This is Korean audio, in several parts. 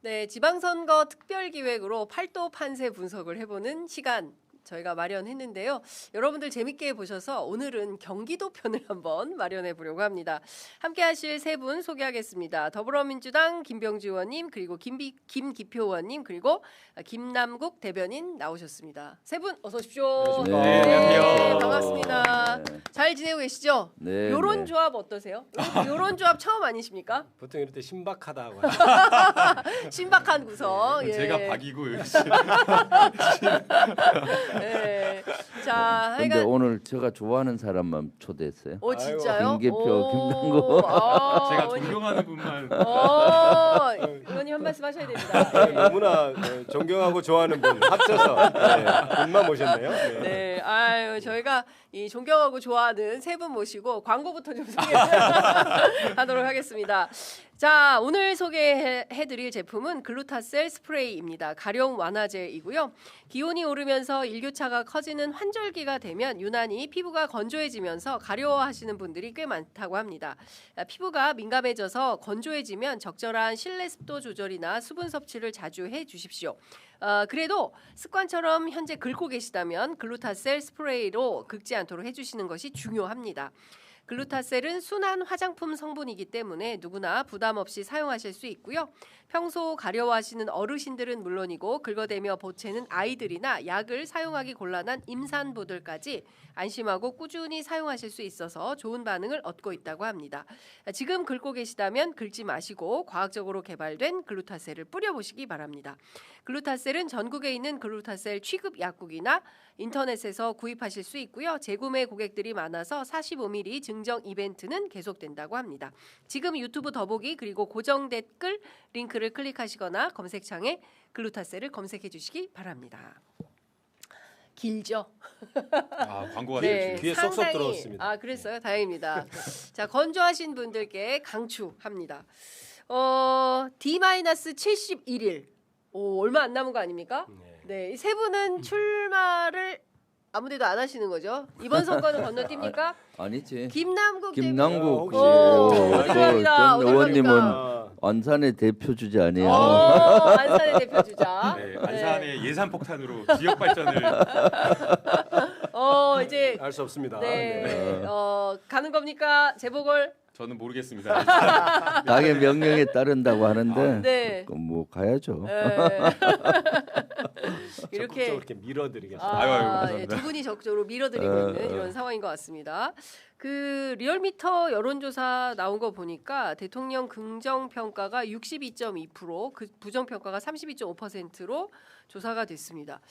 네, 지방선거 특별기획으로 팔도 판세 분석을 해보는 시간 저희가 마련했는데요. 여러분들 재밌게 보셔서 오늘은 경기도 편을 한번 마련해 보려고 합니다. 함께 하실 세 분 소개하겠습니다. 더불어민주당 김병주 의원님, 그리고 김기표 의원님, 그리고 김남국 대변인 나오셨습니다. 세 분 어서 오십시오. 네, 네, 반갑습니다. 네. 잘 지내고 계시죠? 네, 요런 네. 조합 어떠세요? 요런 조합 처음 아니십니까? 보통 이럴 때 신박하다고 하죠. 신박한 구성. 예. 제가 박이고 여기 네. 자, 근데 하여간 오늘 제가 좋아하는 사람만 초대했어요. 오 진짜요? 김기표, 오, 김남국. 제가 의원님. 존경하는 분만 의원님 한 말씀 하셔야 됩니다. 네. 너무나 존경하고 좋아하는 분 합쳐서 분만 모셨네요. 네. 네, 아유 저희가 이 존경하고 좋아하는 세 분 모시고 광고부터 좀 소개하도록 하겠습니다. 자, 오늘 소개해드릴 제품은 글루타셀 스프레이입니다. 가려움 완화제이고요. 기온이 오르면서 일교차가 커지는 환절기가 되면 유난히 피부가 건조해지면서 가려워하시는 분들이 꽤 많다고 합니다. 피부가 민감해져서 건조해지면 적절한 실내 습도 조절이나 수분 섭취를 자주 해주십시오. 그래도 습관처럼 현재 긁고 계시다면 글루타셀 스프레이로 긁지 않도록 해주시는 것이 중요합니다. 글루타셀은 순한 화장품 성분이기 때문에 누구나 부담 없이 사용하실 수 있고요. 평소 가려워하시는 어르신들은 물론이고 긁어대며 보채는 아이들이나 약을 사용하기 곤란한 임산부들까지 안심하고 꾸준히 사용하실 수 있어서 좋은 반응을 얻고 있다고 합니다. 지금 긁고 계시다면 긁지 마시고 과학적으로 개발된 글루타셀을 뿌려보시기 바랍니다. 글루타셀은 전국에 있는 글루타셀 취급 약국이나 인터넷에서 구입하실 수 있고요. 재구매 고객들이 많아서 45ml 증정 이벤트는 계속된다고 합니다. 지금 유튜브 더보기 그리고 고정 댓글 링크를 클릭하시거나 검색창에 글루타셀을 검색해 주시기 바랍니다. 길죠? 아 광고가 네, 되죠. 귀에 쏙쏙 상당히- 들어왔습니다. 아 그랬어요? 다행입니다. 자, 건조하신 분들께 강추합니다. D-71일. 오, 얼마 안 남은 거 아닙니까? 네, 이 세 분은 출마를 아무데도 안 하시는 거죠? 이번 선거는 건너뜁니까? 아니지. 김남국 김남국. 혹시- 어디 갑니다. 전 어디 의원님은 갑니까? 안산의 대표 주자 아니에요. 안산의 대표 주자. 네, 안산의 예산 폭탄으로 지역 발전을 이제 알 수 없습니다. 네, 네. 가는 겁니까? 재보궐? 저는 모르겠습니다. 당의 명령에 따른다고 하는데 네. 뭐 가야죠. 이렇게 적극적으로 이렇게 밀어드리겠습니다. 아유, 감사합니다. 예, 두 분이 적극적으로 밀어드리고 있는 이런 상황인 것 같습니다. 그 리얼미터 여론조사 나온 거 보니까 대통령 긍정 평가가 62.2%, 그 부정 평가가 32.5%로 조사가 됐습니다.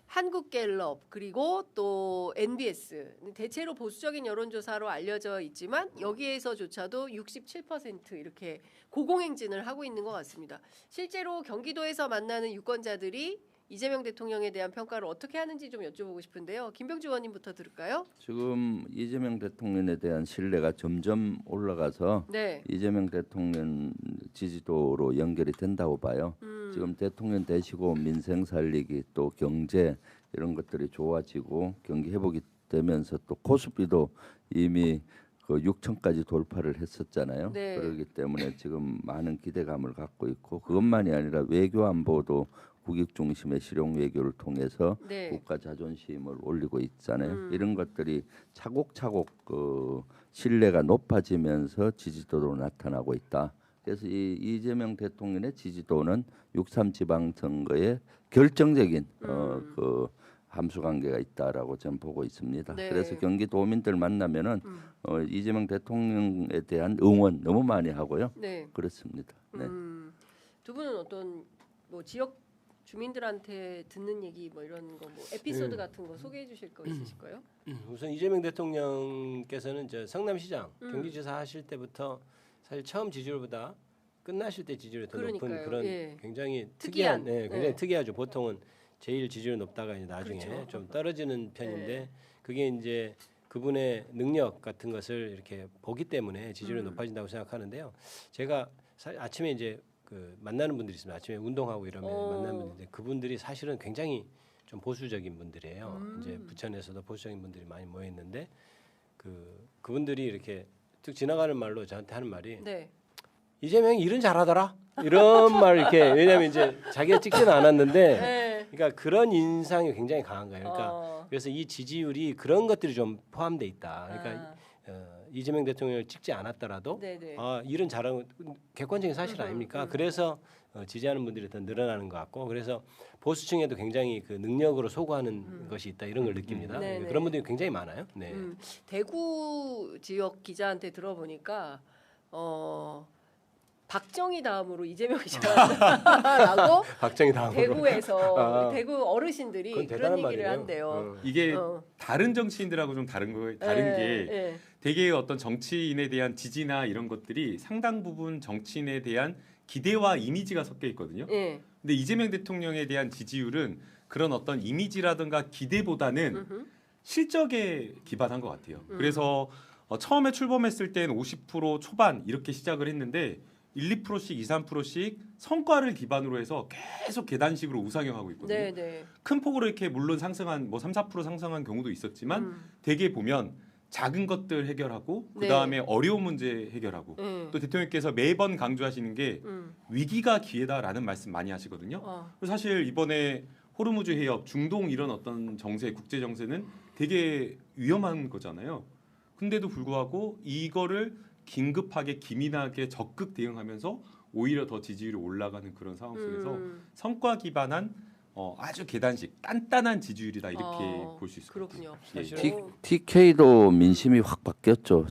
한국갤럽 그리고 또 NBS 대체로 보수적인 여론조사로 알려져 있지만 여기에서조차도 67% 이렇게 고공행진을 하고 있는 것 같습니다. 실제로 경기도에서 만나는 유권자들이 이재명 대통령에 대한 평가를 어떻게 하는지 좀 여쭤보고 싶은데요. 김병주 의원님부터 들을까요? 지금 이재명 대통령에 대한 신뢰가 점점 올라가서 네. 이재명 대통령 지지도로 연결이 된다고 봐요. 지금 대통령 되시고 민생 살리기 또 경제 이런 것들이 좋아지고 경기 회복이 되면서 또 코스피도 이미 그 6천까지 돌파를 했었잖아요. 네. 그렇기 때문에 지금 많은 기대감을 갖고 있고 그것만이 아니라 외교 안보도 국익 중심의 실용 외교를 통해서 네. 국가 자존심을 올리고 있잖아요. 이런 것들이 차곡차곡 그 신뢰가 높아지면서 지지도로 나타나고 있다. 그래서 이 이재명 대통령의 지지도는 6.3 지방선거에 결정적인 그 함수 관계가 있다라고 저는 보고 있습니다. 네. 그래서 경기도민들 만나면은 이재명 대통령에 대한 응원 너무 많이 하고요. 네. 그렇습니다. 네. 두 분은 어떤 뭐 지역 주민들한테 듣는 얘기 뭐 이런 거 뭐 에피소드 같은 거 소개해 주실 거 있으실까요? 우선 이재명 대통령께서는 저 성남시장 경기지사 하실 때부터 사실 처음 지지율보다 끝나실 때 지지율이 더 높은 그러니까요. 그런 예. 굉장히 특이한, 굉장히 네. 특이하죠. 보통은 제일 지지율 높다가 이제 나중에 그렇죠. 좀 떨어지는 편인데 네. 그게 이제 그분의 능력 같은 것을 이렇게 보기 때문에 지지율이 높아진다고 생각하는데요. 제가 아침에 이제 그 만나는 분들이 있습니다. 아침에 운동하고 이러면 만나는 분들인데 그분들이 사실은 굉장히 좀 보수적인 분들이에요. 이제 부천에서도 보수적인 분들이 많이 모여 있는데 그분들이 이렇게 쭉 지나가는 말로 저한테 하는 말이 네. 이재명이 일은 잘하더라. 이런 말 이렇게 왜냐하면 이제 자기가 찍지는 않았는데 네. 그러니까 그런 인상이 굉장히 강한 거예요. 그러니까 어. 그래서 이 지지율이 그런 것들이 좀 포함돼 있다. 그러니까 이재명 대통령을 찍지 않았더라도 네네. 일은 잘하는 객관적인 사실 아닙니까? 그래서 지지하는 분들이 더 늘어나는 것 같고 그래서 보수층에도 굉장히 그 능력으로 소구하는 것이 있다 이런 걸 느낍니다. 네네. 그런 분들이 굉장히 많아요. 네. 대구 지역 기자한테 들어보니까 박정희 다음으로 이재명이 잘한다라고 박정희 다음으로 대구에서 대구 어르신들이 그건 그런 대단한 얘기를 말이네요. 한대요. 이게 어. 다른 정치인들하고 좀 다른 게 예. 되게 어떤 정치인에 대한 지지나 이런 것들이 상당 부분 정치인에 대한 기대와 이미지가 섞여 있거든요. 예. 근데 이재명 대통령에 대한 지지율은 그런 어떤 이미지라든가 기대보다는 음흠. 실적에 기반한 것 같아요. 그래서 처음에 출범했을 땐 50% 초반 이렇게 시작을 했는데 1, 2%씩, 2, 3%씩 성과를 기반으로 해서 계속 계단식으로 우상향하고 있거든요. 네네. 큰 폭으로 이렇게 물론 상승한 뭐 3, 4% 상승한 경우도 있었지만 대개 보면 작은 것들 해결하고 네. 그다음에 어려운 문제 해결하고 또 대통령께서 매번 강조하시는 게 위기가 기회다라는 말씀 많이 하시거든요. 그래서 사실 이번에 호르무즈 해협, 중동 이런 어떤 정세, 국제 정세는 되게 위험한 거잖아요. 근데도 불구하고 이거를 긴급하게 기민하게 적극 대응하면서 오히려 더 지지율이 올라가는 그런 상황 속에서 성과 기반한 아주 계단식 단단한 지지율이다 이렇게 볼 수 있을 것 같아요. 그렇군요. 예. TK도 민심이 확 바뀌었죠.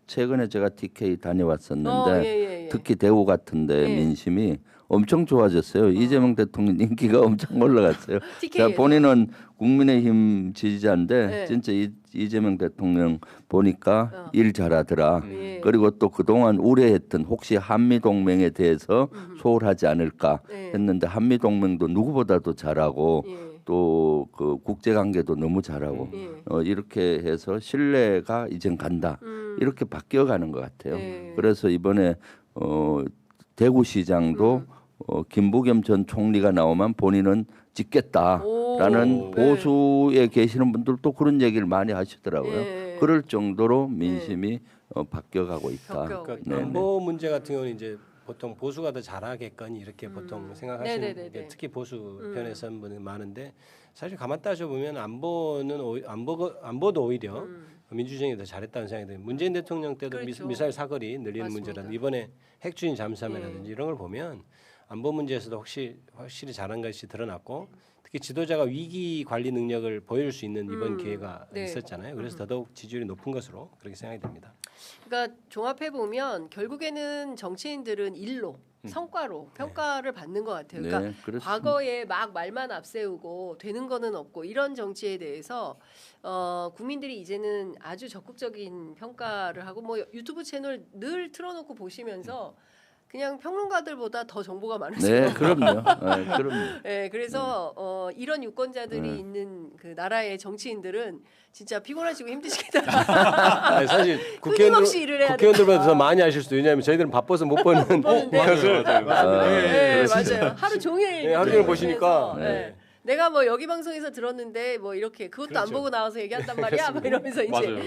최근에 제가 TK 다녀왔었는데 예. 특히 대구 같은데 예. 민심이 엄청 좋아졌어요. 이재명 대통령 인기가 엄청 올라갔어요. TK 에서. 본인은 국민의힘 지지자인데 네. 진짜 이재명 대통령 보니까 일 잘하더라. 예. 그리고 또 그동안 우려했던 혹시 한미 동맹에 대해서 소홀하지 않을까 예. 했는데 한미 동맹도 누구보다도 잘하고 예. 또 그 국제 관계도 너무 잘하고 이렇게 해서 신뢰가 이젠 간다. 이렇게 바뀌어가는 것 같아요. 예. 그래서 이번에 대구시장도 김부겸 전 총리가 나오면 본인은 찍겠다라는 오, 보수에 계시는 분들도 그런 얘기를 많이 하시더라고요. 예. 그럴 정도로 민심이 바뀌어가고 있다. 바뀌어가고 그러니까 네네. 안보 문제 같은 경우는 이제 보통 보수가 더 잘하겠거니 이렇게 보통 생각하시는 네네네네. 게 특히 보수 편에 선 분이 많은데 사실 가만 따져 보면 안보도 오히려 민주정이 더 잘했다는 생각이 들어요. 문재인 대통령 때도 그렇죠. 미사일 사거리 늘리는 맞습니다. 문제라든지 이번에 핵주인 잠수함이라든지 이런 걸 보면 안보 문제에서도 확실히 잘한 것이 드러났고 특히 지도자가 위기 관리 능력을 보여줄 수 있는 이번 기회가 네. 있었잖아요. 그래서 더더욱 지지율이 높은 것으로 그렇게 생각이 됩니다. 그러니까 종합해 보면 결국에는 정치인들은 일로 성과로 평가를 받는 것 같아요. 그러니까 네, 그렇습니다. 과거에 막 말만 앞세우고 되는 거는 없고 이런 정치에 대해서 국민들이 이제는 아주 적극적인 평가를 하고 뭐 유튜브 채널 늘 틀어놓고 보시면서 그냥 평론가들보다 더 정보가 많으세요. 네, 그럼요. 네, 그럼요. 네, 그래서 이런 유권자들이 있는 그 나라의 정치인들은 진짜 피곤하시고 힘드시겠다. 아니, 사실 끊임없이 일을 해야 국회의원들보다 되니까. 더 많이 하실 수도 왜냐하면 저희들은 바빠서 못 보는 보는데. 맞아요. 네, 맞아요. 하루 종일 네, 하루 종일 보시니까. 그래서, 네. 내가 뭐 여기 방송에서 들었는데 뭐 이렇게 그것도 안 그렇죠. 보고 나와서 얘기한단 말이야. 뭐 이러면서 이제 맞아요.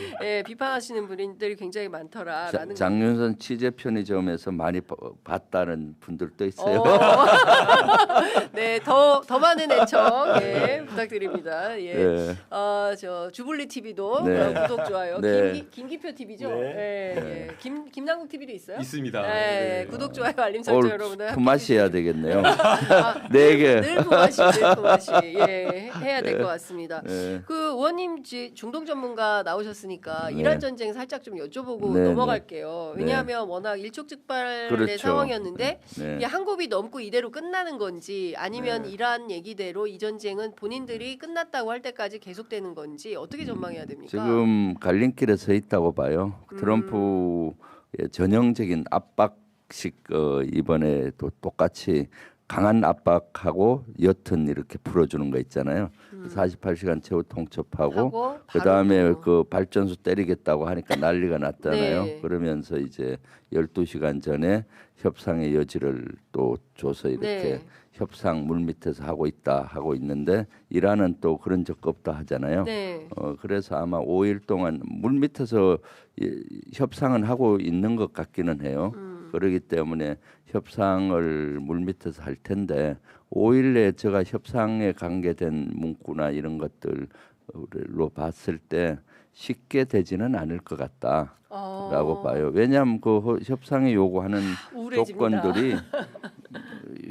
비판하시는 분들이 굉장히 많더라라는 장윤선 취재 편의점에서 많이 봤다는 분들도 있어요. 네, 더 많은 애청 부탁드립니다. 예. 네. 저 주블리 TV도 네. 구독 좋아요. 네. 김기표 TV죠. 네. 김남국 TV도 있어요? 있습니다. 네, 네. 구독 좋아요 알림 설정 오늘 여러분들 품맛이 해야 되겠네요. 네 개. 늘 품맛이 해야 될 것 같습니다. 네. 그 의원님 중동 전문가 나오셨으니까 네. 이란 전쟁 살짝 좀 여쭤보고 네, 넘어갈게요. 네. 왜냐하면 워낙 일촉즉발의 그렇죠. 상황이었는데 네. 이게 한 곱이 넘고 이대로 끝나는 건지 아니면 네. 이란 얘기대로 이 전쟁은 본인들이 끝났다고 할 때까지 계속되는 건지 어떻게 전망해야 됩니까? 지금 갈림길에 서 있다고 봐요. 트럼프의 전형적인 압박식 이번에도 똑같이 강한 압박하고 옅은 이렇게 풀어주는 거 있잖아요. 48시간 최후 통첩하고 하고 그다음에 바로 그 발전소 때리겠다고 하니까 난리가 났잖아요. 네. 그러면서 이제 12시간 전에 협상의 여지를 또 줘서 이렇게 네. 협상 물밑에서 하고 있는데 이란은 또 그런 적 없다 하잖아요. 네. 그래서 아마 5일 동안 물밑에서 협상은 하고 있는 것 같기는 해요. 그러기 때문에 협상을 물밑에서 할 텐데 5일 내에 제가 협상에 관계된 문구나 이런 것들로 봤을 때 쉽게 되지는 않을 것 같다라고 봐요. 왜냐하면 그 협상에 요구하는 우울해집니다. 조건들이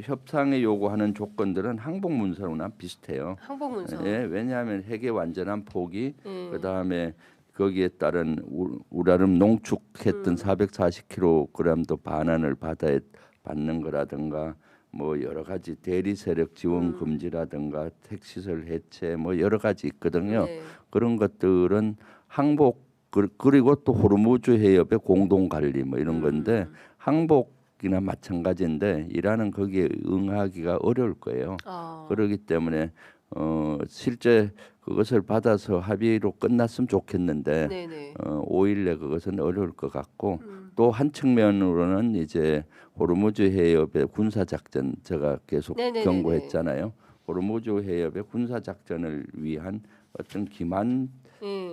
협상에 요구하는 조건들은 항복 문서랑 비슷해요. 항복 문서. 예, 왜냐하면 핵의 완전한 포기, 그다음에 거기에 따른 우라늄 농축했던 440kg도 반환을 받는 거라든가 뭐 여러 가지 대리 세력 지원 금지라든가 핵시설 해체 뭐 여러 가지 있거든요. 네. 그런 것들은 항복 그리고 또 호르무즈 해협의 공동 관리 뭐 이런 건데 항복이나 마찬가지인데 이란은 거기에 응하기가 어려울 거예요. 그렇기 때문에 실제 그것을 받아서 합의로 끝났으면 좋겠는데 네네. 5일 내 그것은 어려울 것 같고 또 한 측면으로는 이제 호르무즈 해협의 군사 작전 제가 계속 네네네네. 경고했잖아요. 호르무즈 해협의 군사 작전을 위한 어떤 기만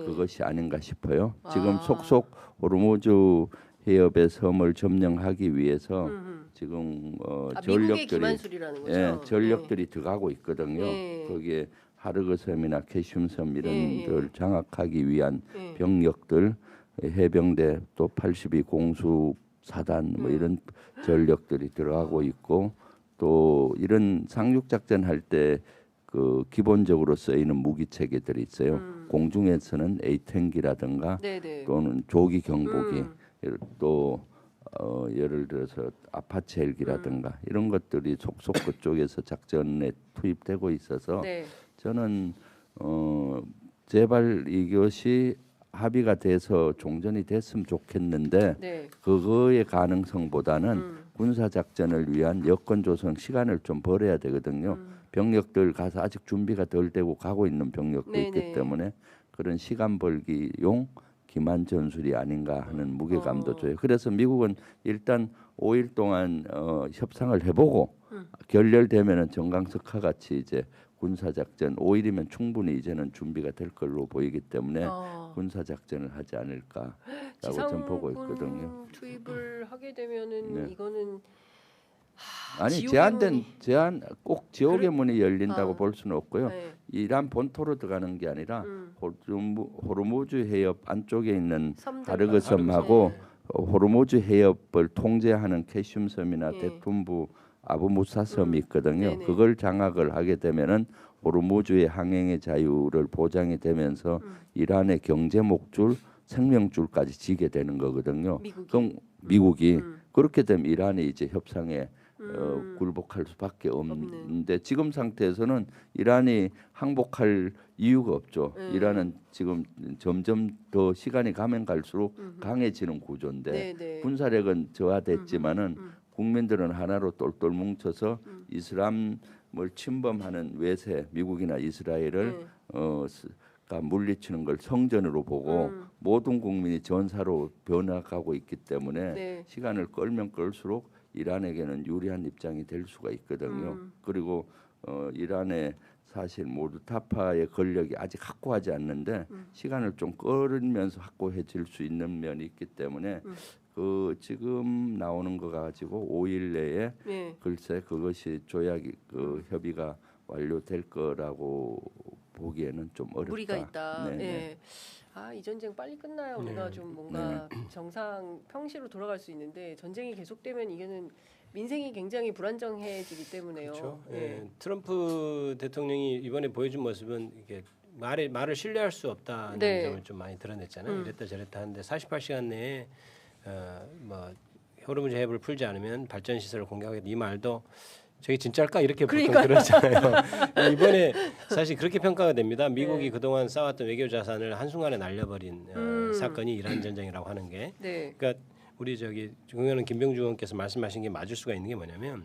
그것이 아닌가 싶어요. 지금 속속 호르무즈 해협의 섬을 점령하기 위해서 지금 미국의 전력들이 기만술이라는 거죠. 예, 전력들이 들어가고 있거든요. 네. 거기에 하르그섬이나 캐슘섬 이런 네. 데를 장악하기 위한 네. 병력들 해병대 또 82 공수 사단 뭐 이런 전력들이 들어가고 있고 또 이런 상륙 작전 할 때 그 기본적으로 쓰이는 무기 체계들이 있어요. 공중에서는 A-10기라든가 네네. 또는 조기 경보기 또 예를 들어서 아파치 헬기라든가 이런 것들이 속속 그쪽에서 작전에 투입되고 있어서 네. 저는 제발 이것이 합의가 돼서 종전이 됐으면 좋겠는데 네. 그거의 가능성보다는 군사 작전을 위한 여건 조성 시간을 좀 벌어야 되거든요. 병력들 가서 아직 준비가 덜 되고 가고 있는 병력도 네네. 있기 때문에 그런 시간 벌기용 기만 전술이 아닌가 하는 무게감도 줘요. 그래서 미국은 일단 5일 동안 협상을 해보고 결렬되면은 정강석화 같이 이제 군사 작전 5일이면 충분히 이제는 준비가 될 걸로 보이기 때문에 군사 작전을 하지 않을까라고 좀 보고 있거든요. 투입을 하게 되면은 네. 이거는 아니 지옥의 제한된 문이- 꼭 지옥의 문이 열린다고 아. 볼 수는 없고요. 네. 이란 본토로 들어가는 게 아니라 호르무즈 해협 안쪽에 있는 섬들. 하르그섬하고 호르무즈 해협을 통제하는 캐슘섬이나 예. 대툰부 아부무사섬이 있거든요. 네네. 그걸 장악을 하게 되면은 호르무즈의 항행의 자유를 보장이 되면서 이란의 경제 목줄, 생명줄까지 지게 되는 거거든요. 미국이. 그럼 미국이 그렇게 되면 이란이 이제 협상에 굴복할 수밖에 없는데 지금 상태에서는 이란이 항복할 이유가 없죠. 이란은 지금 점점 더 시간이 가면 갈수록 강해지는 구조인데 네네. 군사력은 저하됐지만은 국민들은 하나로 똘똘 뭉쳐서 이슬람을 침범하는 외세 미국이나 이스라엘을 가 물리치는 걸 성전으로 보고 모든 국민이 전사로 변화가고 있기 때문에 네. 시간을 끌면 끌수록 이란에게는 유리한 입장이 될 수가 있거든요. 그리고 이란의 사실 모두 타파의 권력이 아직 확고하지 않는데 시간을 좀 끌면서 확고해질 수 있는 면이 있기 때문에 그 지금 나오는 거 가지고 5일 내에 네. 글쎄 그것이 조약이 그 협의가 완료될 거라고 보기에는 좀 어렵다. 무리가 있다. 네, 네. 예. 이 전쟁 빨리 끝나야 우리가 좀 뭔가 정상 평시로 돌아갈 수 있는데 전쟁이 계속되면 이게는 민생이 굉장히 불안정해지기 때문에요. 그렇죠. 예. 예. 트럼프 대통령이 이번에 보여준 모습은 이게 말을 신뢰할 수 없다는 네. 점을 좀 많이 드러냈잖아요. 이랬다 저랬다 하는데 48시간 내에 뭐 호르무즈 해협을 풀지 않으면 발전 시설을 공격하겠다 이 말도 저게 진짜일까 이렇게 보통 그러잖아요. 이번에 사실 그렇게 평가가 됩니다. 미국이 네. 그동안 쌓았던 외교 자산을 한순간에 날려버린 사건이 이란 전쟁이라고 하는 게. 네. 그러니까 우리 존경하는 김병주 의원께서 말씀하신 게 맞을 수가 있는 게 뭐냐면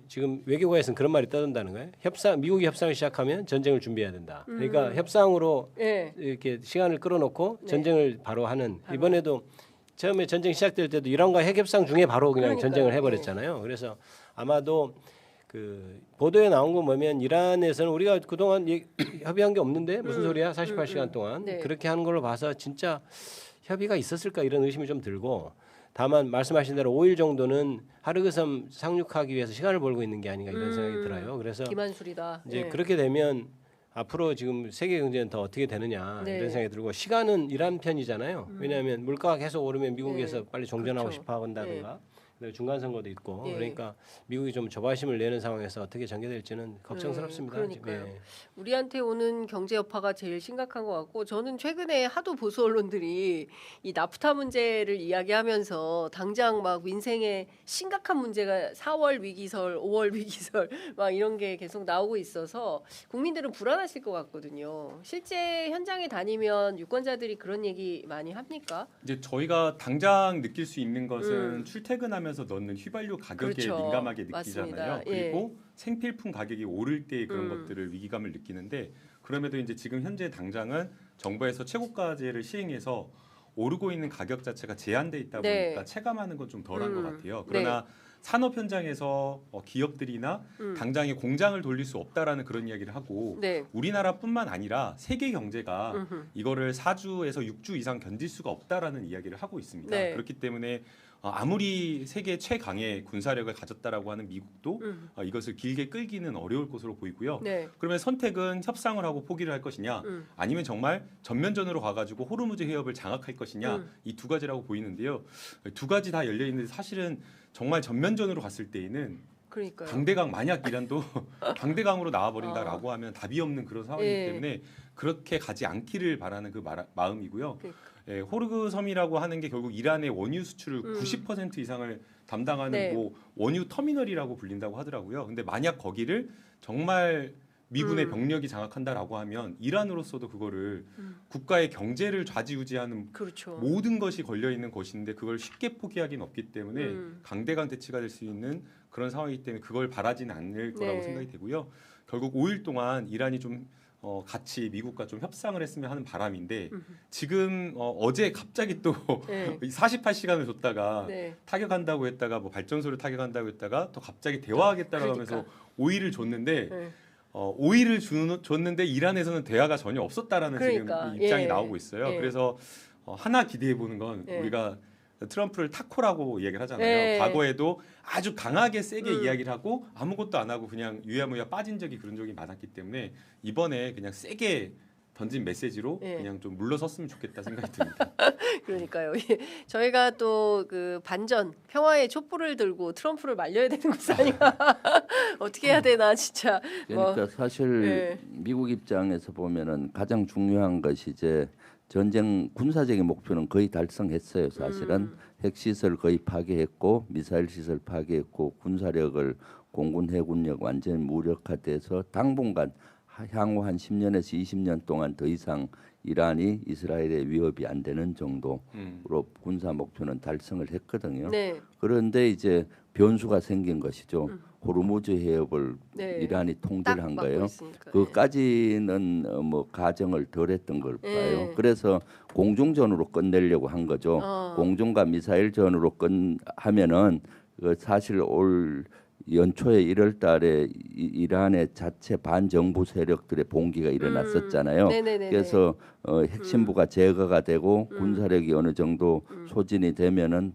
지금 외교가에서는 그런 말이 떠돈다는 거예요. 미국이 협상을 시작하면 전쟁을 준비해야 된다. 그러니까 협상으로 예. 이렇게 시간을 끌어놓고 네. 전쟁을 바로 하는 이번에도 처음에 전쟁 시작될 때도 이란과 핵협상 중에 바로 그냥 그러니까요. 전쟁을 해버렸잖아요. 그래서 아마도 그 보도에 나온 거 보면 이란에서는 우리가 그동안 협의한 게 없는데 무슨 소리야 48시간 동안 네. 그렇게 하는 걸로 봐서 진짜 협의가 있었을까 이런 의심이 좀 들고 다만 말씀하신 대로 5일 정도는 하르그섬 상륙하기 위해서 시간을 벌고 있는 게 아닌가 이런 생각이 들어요. 그래서 기만술이다. 이제 예. 그렇게 되면 앞으로 지금 세계 경제는 더 어떻게 되느냐 네. 이런 생각이 들고 시간은 일한 편이잖아요. 왜냐하면 물가가 계속 오르면 미국에서 네. 빨리 종전하고 그렇죠. 싶어 한다든가 그다음에 중간 선거도 있고 예. 그러니까 미국이 좀 조바심을 내는 상황에서 어떻게 전개될지는 걱정스럽습니다. 그러니까요. 네. 우리한테 오는 경제 여파가 제일 심각한 것 같고 저는 최근에 하도 보수 언론들이 이 나프타 문제를 이야기하면서 당장 막 민생에 심각한 문제가 4월 위기설, 5월 위기설 막 이런 게 계속 나오고 있어서 국민들은 불안하실 것 같거든요. 실제 현장에 다니면 유권자들이 그런 얘기 많이 합니까? 이제 저희가 당장 느낄 수 있는 것은 출퇴근하면서 넣는 휘발유 가격에 그렇죠. 민감하게 맞습니다. 느끼잖아요. 예. 그리고 생필품 가격이 오를 때 그런 것들을 위기감을 느끼는데 그럼에도 이제 지금 현재 당장은 정부에서 최고가제를 시행해서 오르고 있는 가격 자체가 제한돼 있다 네. 보니까 체감하는 건 좀 덜한 것 같아요. 그러나 산업 현장에서 기업들이나 당장에 공장을 돌릴 수 없다라는 그런 이야기를 하고 네. 우리나라뿐만 아니라 세계 경제가 이거를 4주에서 6주 이상 견딜 수가 없다라는 이야기를 하고 있습니다. 네. 그렇기 때문에 아무리 세계 최강의 군사력을 가졌다라고 하는 미국도 이것을 길게 끌기는 어려울 것으로 보이고요. 네. 그러면 선택은 협상을 하고 포기를 할 것이냐, 아니면 정말 전면전으로 가가지고 호르무즈 해협을 장악할 것이냐 이 두 가지라고 보이는데요. 두 가지 다 열려 있는데 사실은 정말 전면전으로 갔을 때에는 그러니까요. 강대강 만약 이란도 강대강으로 나와버린다라고 하면 답이 없는 그런 상황이기 예. 때문에 그렇게 가지 않기를 바라는 그 마음이고요. 그러니까. 예, 호르그 섬이라고 하는 게 결국 이란의 원유 수출을 90% 이상을 담당하는 네. 뭐 원유 터미널이라고 불린다고 하더라고요. 근데 만약 거기를 정말 미군의 병력이 장악한다라고 하면 이란으로서도 그거를 국가의 경제를 좌지우지하는 그렇죠. 모든 것이 걸려 있는 것인데 그걸 쉽게 포기하기는 없기 때문에 강대강 대치가 될 수 있는 그런 상황이기 때문에 그걸 바라지는 않을 거라고 네. 생각이 되고요. 결국 5일 동안 이란이 좀 같이 미국과 좀 협상을 했으면 하는 바람인데 지금 어제 갑자기 또 네. 48시간을 줬다가 네. 타격한다고 했다가 뭐 발전소를 타격한다고 했다가 또 갑자기 대화하겠다라고 그러니까. 하면서 5일을 줬는데 네. 5일을 줬는데 이란에서는 대화가 전혀 없었다라는 그러니까. 지금 입장이 예. 나오고 있어요. 예. 그래서 하나 기대해 보는 건 예. 우리가 트럼프를 타코라고 얘기를 하잖아요. 예. 과거에도 아주 강하게 세게 이야기를 하고 아무것도 안 하고 그냥 유야무야 빠진 적이 그런 적이 많았기 때문에 이번에 그냥 세게 던진 메시지로 예. 그냥 좀 물러섰으면 좋겠다 생각이 듭니다. 그러니까요. 저희가 또 그 반전 평화의 촛불을 들고 트럼프를 말려야 되는 것이 아닌가. 어떻게 해야 되나 진짜. 그러니까 사실 예. 미국 입장에서 보면은 가장 중요한 것이 이제 전쟁 군사적인 목표는 거의 달성했어요. 사실은 핵시설 거의 파괴했고 미사일 시설 파괴했고 군사력을 공군 해군력 완전히 무력화돼서 당분간 향후 한 10년에서 20년 동안 더 이상 이란이 이스라엘의 위협이 안 되는 정도로 군사 목표는 달성을 했거든요. 네. 그런데 이제 변수가 생긴 것이죠. 호르무즈 해협을 네. 이란이 딱 통제를 한 막고 거예요. 있으니까. 그까지는 뭐 가정을 덜했던 걸 봐요. 예. 그래서 공중전으로 끝내려고 한 거죠. 공중과 미사일전으로 하면은 그 사실 올 연초에 1월달에 이란의 자체 반정부 세력들의 봉기가 일어났었잖아요. 네네네네. 그래서 핵심부가 제거가 되고 군사력이 어느 정도 소진이 되면은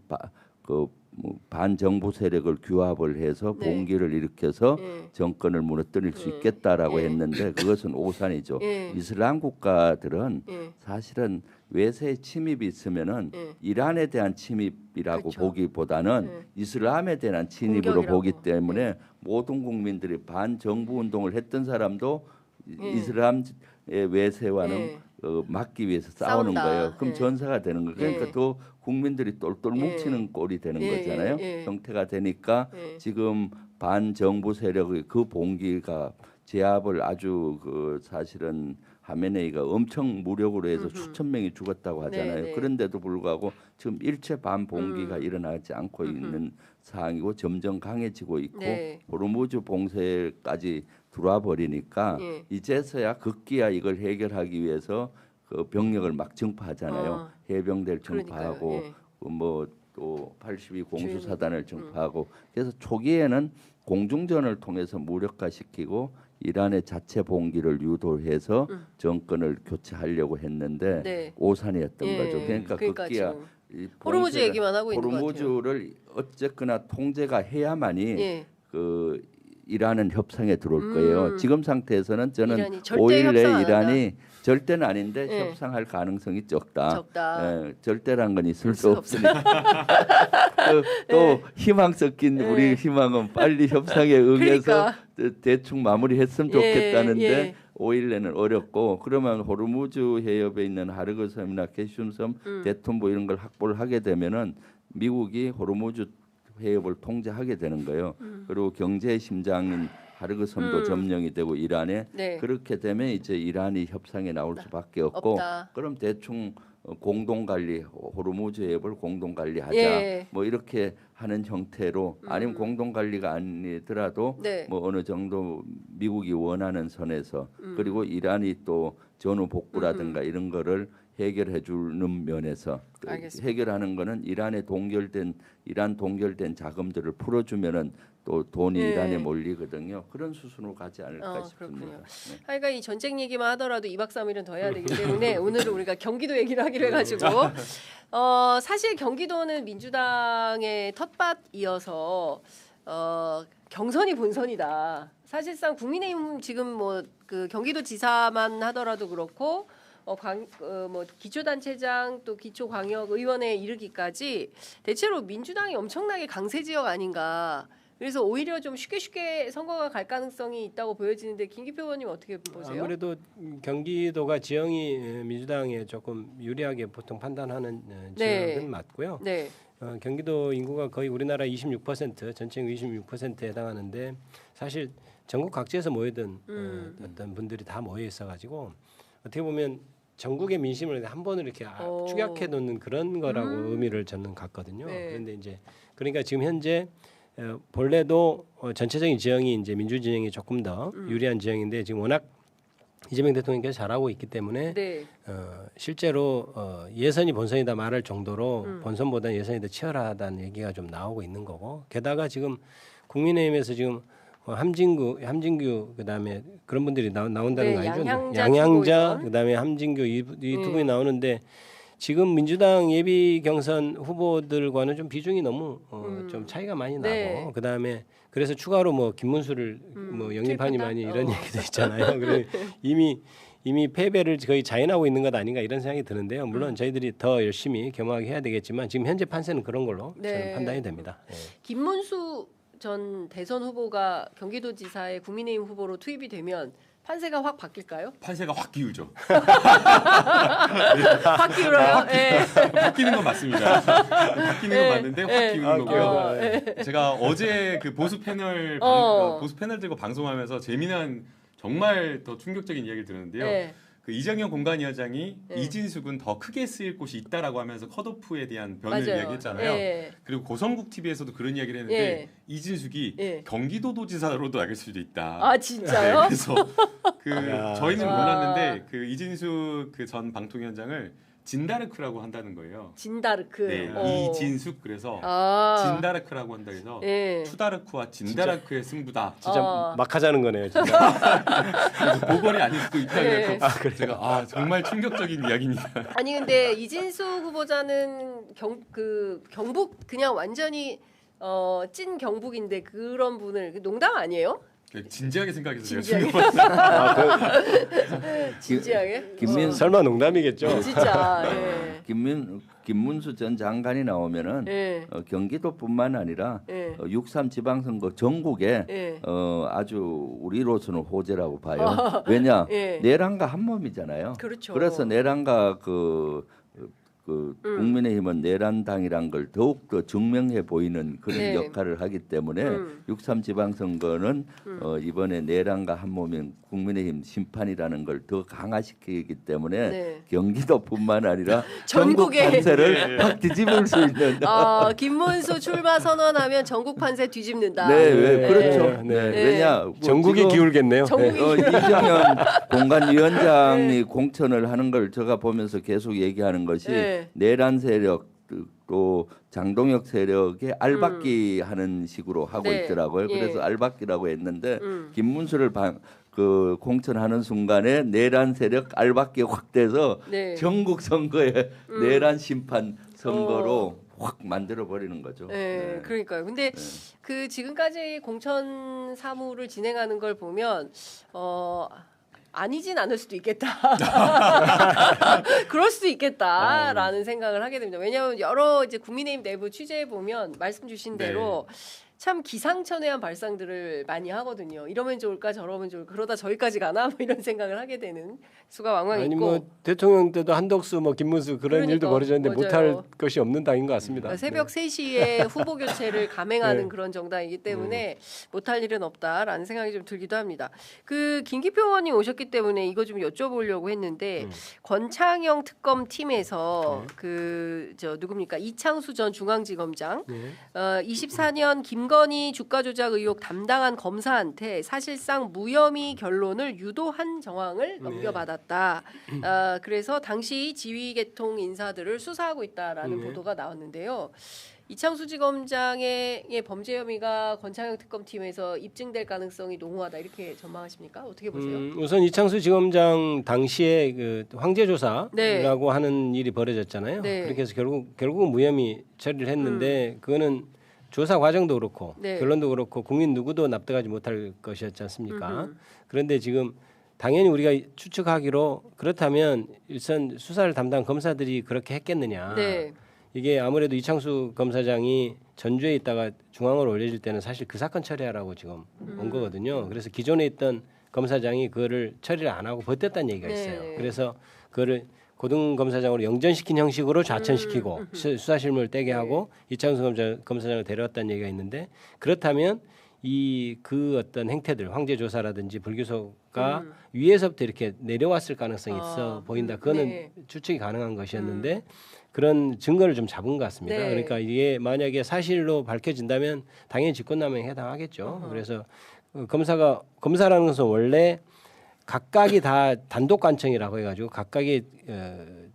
뭐 반정부 세력을 규합을 해서 네. 봉기를 일으켜서 예. 정권을 무너뜨릴 수 있겠다라고 했는데 그것은 오산이죠. 예. 이슬람 국가들은 예. 사실은 외세의 침입이 있으면은 예. 이란에 대한 침입이라고 그렇죠. 보기보다는 예. 이슬람에 대한 침입으로 공격이라고. 보기 때문에 모든 국민들이 반정부 운동을 했던 사람도 예. 이슬람의 외세와는 예. 막기 위해서 싸우는 싸운다. 거예요. 그럼 예. 전사가 되는 거예요. 그러니까 예. 더 국민들이 똘똘 예. 뭉치는 꼴이 되는 예, 거잖아요. 예, 예. 형태가 되니까 예. 지금 반정부 세력의 그 봉기가 제압을 아주 그 사실은 하메네이가 엄청 무력으로 해서 수천 명이 죽었다고 하잖아요. 네, 네. 그런데도 불구하고 지금 일체 반봉기가 일어나지 않고 있는 상황이고 점점 강해지고 있고 네. 호르무즈 봉쇄까지 들어와 버리니까 예. 이제서야 급기야 이걸 해결하기 위해서 그 병력을 막 증파하잖아요. 해병대를 증파하고 그러니까요. 예. 뭐 또 82 공수사단을 증파하고 그래서 초기에는 공중전을 통해서 무력화시키고 이란의 자체 봉기를 유도해서 정권을 교체하려고 했는데 네. 오산이었던 예. 거죠. 그러니까 그러니까 급기야 지금. 이 호르무즈 봉쇄가- 얘기만 하고 있는 것 같아요. 호르무즈를 어쨌거나 통제가 해야만이 예. 그 이란은 협상에 들어올 거예요. 지금 상태에서는 저는 이란이 절대 5일 협상 내에 안 이란이 절대는 아닌데 예. 협상할 가능성이 적다. 적다. 예, 절대란 건 있을 수 수가 없으니까. 또 희망 섞인 우리 희망은 빨리 협상에 응해서 그러니까. 대충 마무리했으면 예, 좋겠다는데 예. 5일 내는 어렵고 그러면 호르무즈 해협에 있는 하르그섬이나 게슌섬, 데톤부 이런 걸 확보를 하게 되면은 미국이 호르무즈 해협을 통제하게 되는 거예요. 그리고 경제의 심장인 하르그섬도 점령이 되고 이란에 네. 그렇게 되면 이제 이란이 협상에 나올 수밖에 없고 없다. 그럼 대충 공동 관리 호르무즈 해협을 공동 관리하자 예. 뭐 이렇게 하는 형태로 아니면 공동 관리가 아니더라도 네. 뭐 어느 정도 미국이 원하는 선에서 그리고 이란이 또 전후 복구라든가 이런 거를 해결해 주는 면에서 알겠습니다. 해결하는 거는 이란 동결된 자금들을 풀어주면은 또 돈이 네. 이란에 몰리거든요. 그런 수순으로 가지 않을까 싶습니다. 그렇군요. 네. 하여간 이 전쟁 얘기만 하더라도 2박 3일은 더 해야 되기 때문에 오늘은 우리가 경기도 얘기를 하기로 해가지고 사실 경기도는 민주당의 탓밭이어서 경선이 본선이다. 사실상 국민의힘 지금 뭐 그 경기도지사만 하더라도 그렇고 뭐 기초단체장 또 기초광역의원에 이르기까지 대체로 민주당이 엄청나게 강세 지역 아닌가. 그래서 오히려 좀 쉽게 선거가 갈 가능성이 있다고 보여지는데 김기표 의원님 어떻게 보세요? 아무래도 경기도가 지형이 민주당에 조금 유리하게 보통 판단하는 네. 지역은 맞고요. 네. 경기도 인구가 거의 우리나라 26% 전체 인구 26%에 해당하는데 사실 전국 각지에서 모이던 어떤 분들이 다 모여 있어가지고 어떻게 보면 전국의 민심을 한 번을 이렇게 축약해 놓는 그런 거라고 의미를 저는 갖거든요. 네. 그런데 이제 그러니까 지금 현재 본래도 전체적인 지형이 이제 민주 진영이 조금 더 유리한 지형인데 지금 워낙 이재명 대통령께서 잘하고 있기 때문에 네. 실제로 예선이 본선이다 말할 정도로 본선보다 예선이 더 치열하다는 얘기가 좀 나오고 있는 거고 게다가 지금 국민의힘에서 지금 함진규 그다음에 그런 분들이 나온다는 네, 거 아니죠? 양향자 양향자 그다음에 함진규 이 두 분이 나오는데 지금 민주당 예비 경선 후보들과는 좀 비중이 너무 좀 차이가 많이 나고 네. 그다음에 그래서 추가로 뭐 김문수를 뭐 영입하니 많이 이런 얘기도 있잖아요. 그래 이미 패배를 거의 자인하고 있는 것 아닌가 이런 생각이 드는데요. 물론 저희들이 더 열심히 겸허하게 해야 되겠지만 지금 현재 판세는 그런 걸로 네. 저는 판단이 됩니다. 예. 김문수 전 대선 후보가 경기도지사의 국민의힘 후보로 투입이 되면 판세가 확 바뀔까요? 판세가 확 기울죠. 확 기울어요? 예. 바뀌는 건 맞습니다. 바뀌는 건 맞는데 확 기우는 거고요. 제가 어제 그 보수 패널 들고 방송하면서 재미난 정말 더 충격적인 이야기를 들었는데요. 네. 그 이정현 공관위원장이 네. 이진숙은 더 크게 쓰일 곳이 있다라고 하면서 컷오프에 대한 변을 맞아요. 이야기했잖아요. 예. 그리고 고성국 TV에서도 그런 이야기를 했는데 예. 이진숙이 예. 경기도도지사로도 나갈 수도 있다. 아 진짜요? 네, 그래서 저희는 와. 몰랐는데 그 이진숙 그 전 방통위원장을 진다르크라고 한다는 거예요. 진다르크. 네, 이진숙 그래서 진다르크라고 한다 해서 예. 추다르크와 진다르크의 승부다. 진짜 막 하자는 거네요. 진짜. 보궐이 아닐 수도 있다 네. 그래서 제가 정말 충격적인 이야기입니다. 아니 근데 이진숙 후보자는 경북 그냥 완전히 찐 경북인데 그런 분을 농담 아니에요? 진지하게 생각해서 제가 진지하게? 충격받았어요. 진지하게? 설마 농담이겠죠. 진짜. 예. 김문수 전 장관이 나오면은 예. 경기도뿐만 아니라 예. 6.3 지방선거 전국에 예. 아주 우리로서는 호재라고 봐요. 왜냐 예. 내란과 한 몸이잖아요. 그렇죠. 그래서 내란과 국민의힘은 내란당이란 걸 더욱 더 증명해 보이는 그런 네. 역할을 하기 때문에 6.3 지방선거는 이번에 내란과 한 몸인 국민의힘 심판이라는 걸 더 강화시키기 때문에 네. 경기도뿐만 아니라 전국에. 전국 판세를 확 뒤집을 수 있는. 김문수 출마 선언하면 전국 판세 뒤집는다. 네, 네. 그렇죠. 네. 네. 왜냐 전국이 지금 기울겠네요. 전국이 이정현 공관위원장이 네. 공천을 하는 걸 제가 보면서 계속 얘기하는 것이 네. 내란 세력 또 장동혁 세력의 알박기 하는 식으로 하고 네. 있더라고요. 예. 그래서 알박기라고 했는데 김문수를 공천하는 순간에 내란 세력 알박기 확대해서 네. 전국 선거에 내란 심판 선거로 확 만들어 버리는 거죠. 네, 그러니까요. 근데 그 지금까지 공천 사무를 진행하는 걸 보면 아니진 않을 수도 있겠다. 그럴 수도 있겠다라는 생각을 하게 됩니다. 왜냐하면 여러 이제 국민의힘 내부 취재해 보면 말씀 주신 대로 참 기상천외한 발상들을 많이 하거든요. 이러면 좋을까 저러면 좋을까 그러다 저기까지 가나 뭐 이런 생각을 하게 되는 수가 왕왕 아니 있고 뭐 대통령 때도 한덕수 뭐 김문수 그런 그러니까, 일도 벌어졌는데 맞아요. 못할 것이 없는 당인 것 같습니다. 새벽 3시에 후보 교체를 감행하는 네. 그런 정당이기 때문에 못할 일은 없다라는 생각이 좀 들기도 합니다. 그 김기표 의원이 오셨기 때문에 이거 좀 여쭤보려고 했는데 권창영 특검 팀에서 그 저 누굽니까 이창수 전 중앙지검장 네. 24년 김건희 주가 조작 의혹 담당한 검사한테 사실상 무혐의 결론을 유도한 정황을 넘겨받았다. 그래서 당시 지휘계통 인사들을 수사하고 있다라는 보도가 나왔는데요. 이창수 지검장의 범죄 혐의가 권창영 특검팀에서 입증될 가능성이 농후하다 이렇게 전망하십니까? 어떻게 보세요? 우선 이창수 지검장 당시에 그 황제 조사라고 네. 하는 일이 벌어졌잖아요. 네. 그렇게 해서 결국은 무혐의 처리를 했는데 그거는 조사 과정도 그렇고 네. 결론도 그렇고 국민 누구도 납득하지 못할 것이었지 않습니까? 그런데 지금 당연히 우리가 추측하기로 그렇다면 일선 수사를 담당 검사들이 그렇게 했겠느냐? 네. 이게 아무래도 이창수 검사장이 전주에 있다가 중앙으로 올려질 때는 사실 그 사건 처리하라고 지금 온 거거든요. 그래서 기존에 있던 검사장이 그거를 처리를 안 하고 버텼다는 얘기가 있어요. 네. 그래서 그거를 고등검사장으로 영전시킨 형식으로 좌천시키고 수사실무를 떼게 하고 이창수 검사장을 데려왔다는 얘기가 있는데 그렇다면 그 어떤 행태들 황제 조사라든지 불기소가 위에서부터 이렇게 내려왔을 가능성이 있어 보인다. 그거는 네. 추측이 가능한 것이었는데 그런 증거를 좀 잡은 것 같습니다. 네. 그러니까 이게 만약에 사실로 밝혀진다면 당연히 직권남용에 해당하겠죠. 그래서 검사라는 것은 원래 각각이 다 단독 관청이라고 해가지고 각각이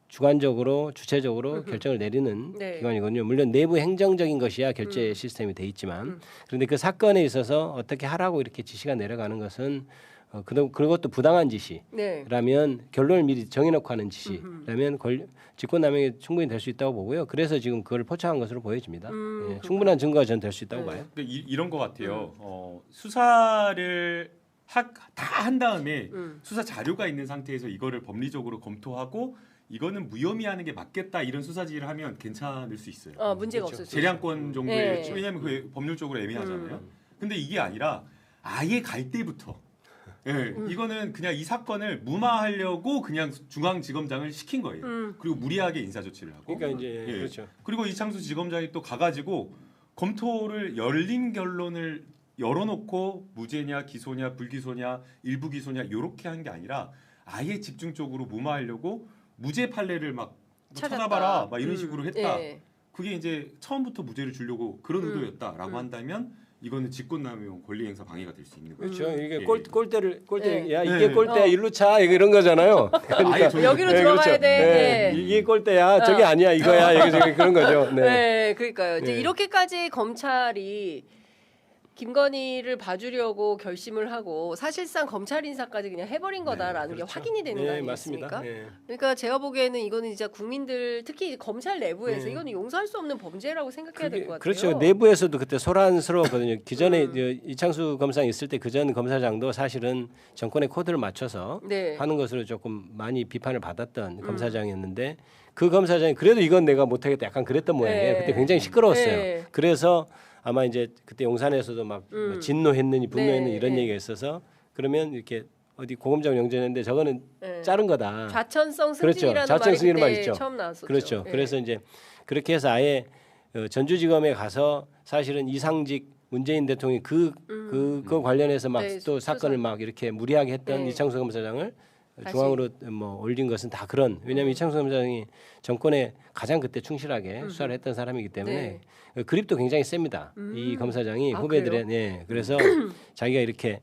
주관적으로 주체적으로 결정을 내리는 네. 기관이거든요. 물론 내부 행정적인 것이야 결제 시스템이 돼 있지만 그런데 그 사건에 있어서 어떻게 하라고 이렇게 지시가 내려가는 것은 그것도 부당한 지시라면 네. 결론을 미리 정해놓고 하는 지시라면 직권남용이 충분히 될 수 있다고 보고요. 그래서 지금 그걸 포착한 것으로 보여집니다. 예, 충분한 증거가 전 될 수 있다고 봐요. 근데 이런 것 같아요. 수사를 다 한 다음에 수사 자료가 있는 상태에서 이거를 법리적으로 검토하고 이거는 무혐의하는 게 맞겠다 이런 수사 지휘를 하면 괜찮을 수 있어요. 문제가 그렇죠. 없을 수 재량권 정도의 네. 왜냐하면 그 법률적으로 애매하잖아요. 근데 이게 아니라 아예 갈 때부터 이거는 그냥 이 사건을 무마하려고 그냥 중앙지검장을 시킨 거예요. 그리고 무리하게 인사조치를 하고. 그러니까 이제 그렇죠. 그리고 이창수 지검장이 또 가가지고 검토를 열린 결론을 열어놓고 무죄냐 기소냐 불기소냐 일부 기소냐 이렇게 한 게 아니라 아예 집중적으로 무마하려고 무죄 판례를 막 찾아봐라 막 이런 식으로 했다. 예. 그게 이제 처음부터 무죄를 주려고 그런 의도였다라고 한다면 이거는 직권남용 권리행사 방해가 될 수 있는 거죠. 그렇죠. 이게 예. 꼴대 네. 야 이게 네. 꼴대야 일로 차 이런 거잖아요. 아예 저기- 여기로 네, 들어가야 그렇죠. 돼. 네. 이게 꼴대야 저게 아니야 이거야 이게 저게 그런 거죠. 네, 네. 그러니까요. 이제 네. 이렇게까지 검찰이 김건희를 봐주려고 결심을 하고 사실상 검찰 인사까지 그냥 해버린 거다라는 게 확인이 되는 거 네, 맞습니다. 아니겠습니까? 네. 그러니까 제가 보기에는 이거는 진짜 국민들 특히 검찰 내부에서 네. 이거는 용서할 수 없는 범죄라고 생각해야 될 것 같아요. 그렇죠. 내부에서도 그때 소란스러웠거든요. 기존에 이창수 검사장 있을 때 그전 검사장도 사실은 정권의 코드를 맞춰서 네. 하는 것으로 조금 많이 비판을 받았던 검사장이었는데 그 검사장이 그래도 이건 내가 못하겠다 약간 그랬던 모양이에요. 네. 그때 굉장히 시끄러웠어요. 네. 그래서 아마 이제 그때 용산에서도 막 뭐 진노했느니 분노했느니 네. 이런 네. 얘기가 있어서 그러면 이렇게 어디 고검장 영전했는데 저거는 네. 자른 거다. 좌천성 그렇죠. 승진이라는 좌천 말이 승진이라는 말 그때 있죠. 처음 나왔었죠. 그렇죠. 네. 그래서 이제 그렇게 해서 아예 전주지검에 가서 사실은 이상직 문재인 대통령이 그거 관련해서 막 네, 또 사건을 수사. 막 이렇게 무리하게 했던 네. 이창수 검사장을 다시. 중앙으로 뭐 올린 것은 다 그런 왜냐하면 이창수 검사장이 정권에 가장 그때 충실하게 수사를 했던 사람이기 때문에 그립도 굉장히 셉니다. 이 검사장이 아, 후배들의 네 그래서 자기가 이렇게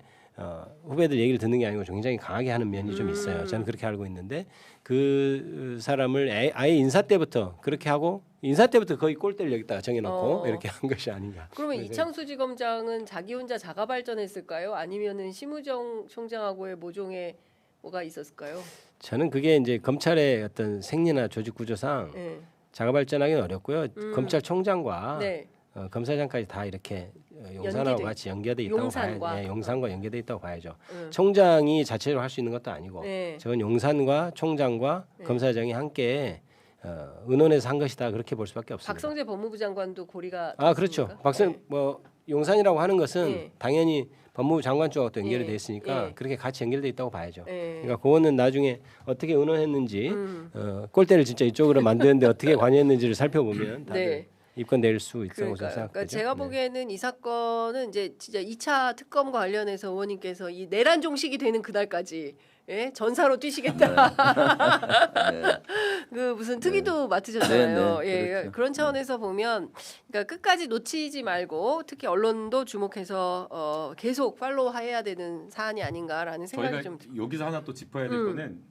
후배들 얘기를 듣는 게 아니고 굉장히 강하게 하는 면이 좀 있어요. 저는 그렇게 알고 있는데 그 사람을 아예 인사 때부터 그렇게 하고 인사 때부터 거의 꼴대를 여기다가 정해놓고 이렇게 한 것이 아닌가. 그러면 그래서 이창수 지검장은 자기 혼자 자가 발전했을까요? 아니면은 심우정 총장하고의 모종의 뭐가 있었을까요? 저는 그게 이제 검찰의 어떤 생리나 조직 구조상 네. 자가 발전하기는 어렵고요. 검찰총장과 네. 검사장까지 다 이렇게 용산하고 연계돼- 같이 연계돼 있다고 용산과? 봐야죠. 네, 용산과 연계돼 있다고 봐야죠. 총장이 자체로 할 수 있는 것도 아니고 네. 저건 용산과 총장과 검사장이 함께 의논해서 한 것이다 그렇게 볼 수밖에 없습니다. 박성재 법무부 장관도 고리가 그렇죠. 됐습니까? 네. 뭐 용산이라고 하는 것은 네. 당연히 법무부 장관 쪽하고 또 연결이 예. 돼 있으니까 예. 그렇게 같이 연결돼 있다고 봐야죠. 예. 그러니까 그거는 나중에 어떻게 의논했는지 꼴대를 진짜 이쪽으로 만드는데 어떻게 관여했는지를 살펴보면 다들 네. 입건될 수 있다고 그러니까 생각하죠. 제가 보기에는 이 사건은 이제 진짜 2차 특검과 관련해서 의원님께서 이 내란 종식이 되는 그날까지 예? 전사로 뛰시겠다. 그 무슨 특위도 맡으셨잖아요. 네, 네, 예, 그렇죠. 그런 차원에서 보면 그러니까 끝까지 놓치지 말고 특히 언론도 주목해서 계속 팔로우해야 되는 사안이 아닌가라는 생각이 저희가 좀. 여기서 하나 또 짚어야 될 거는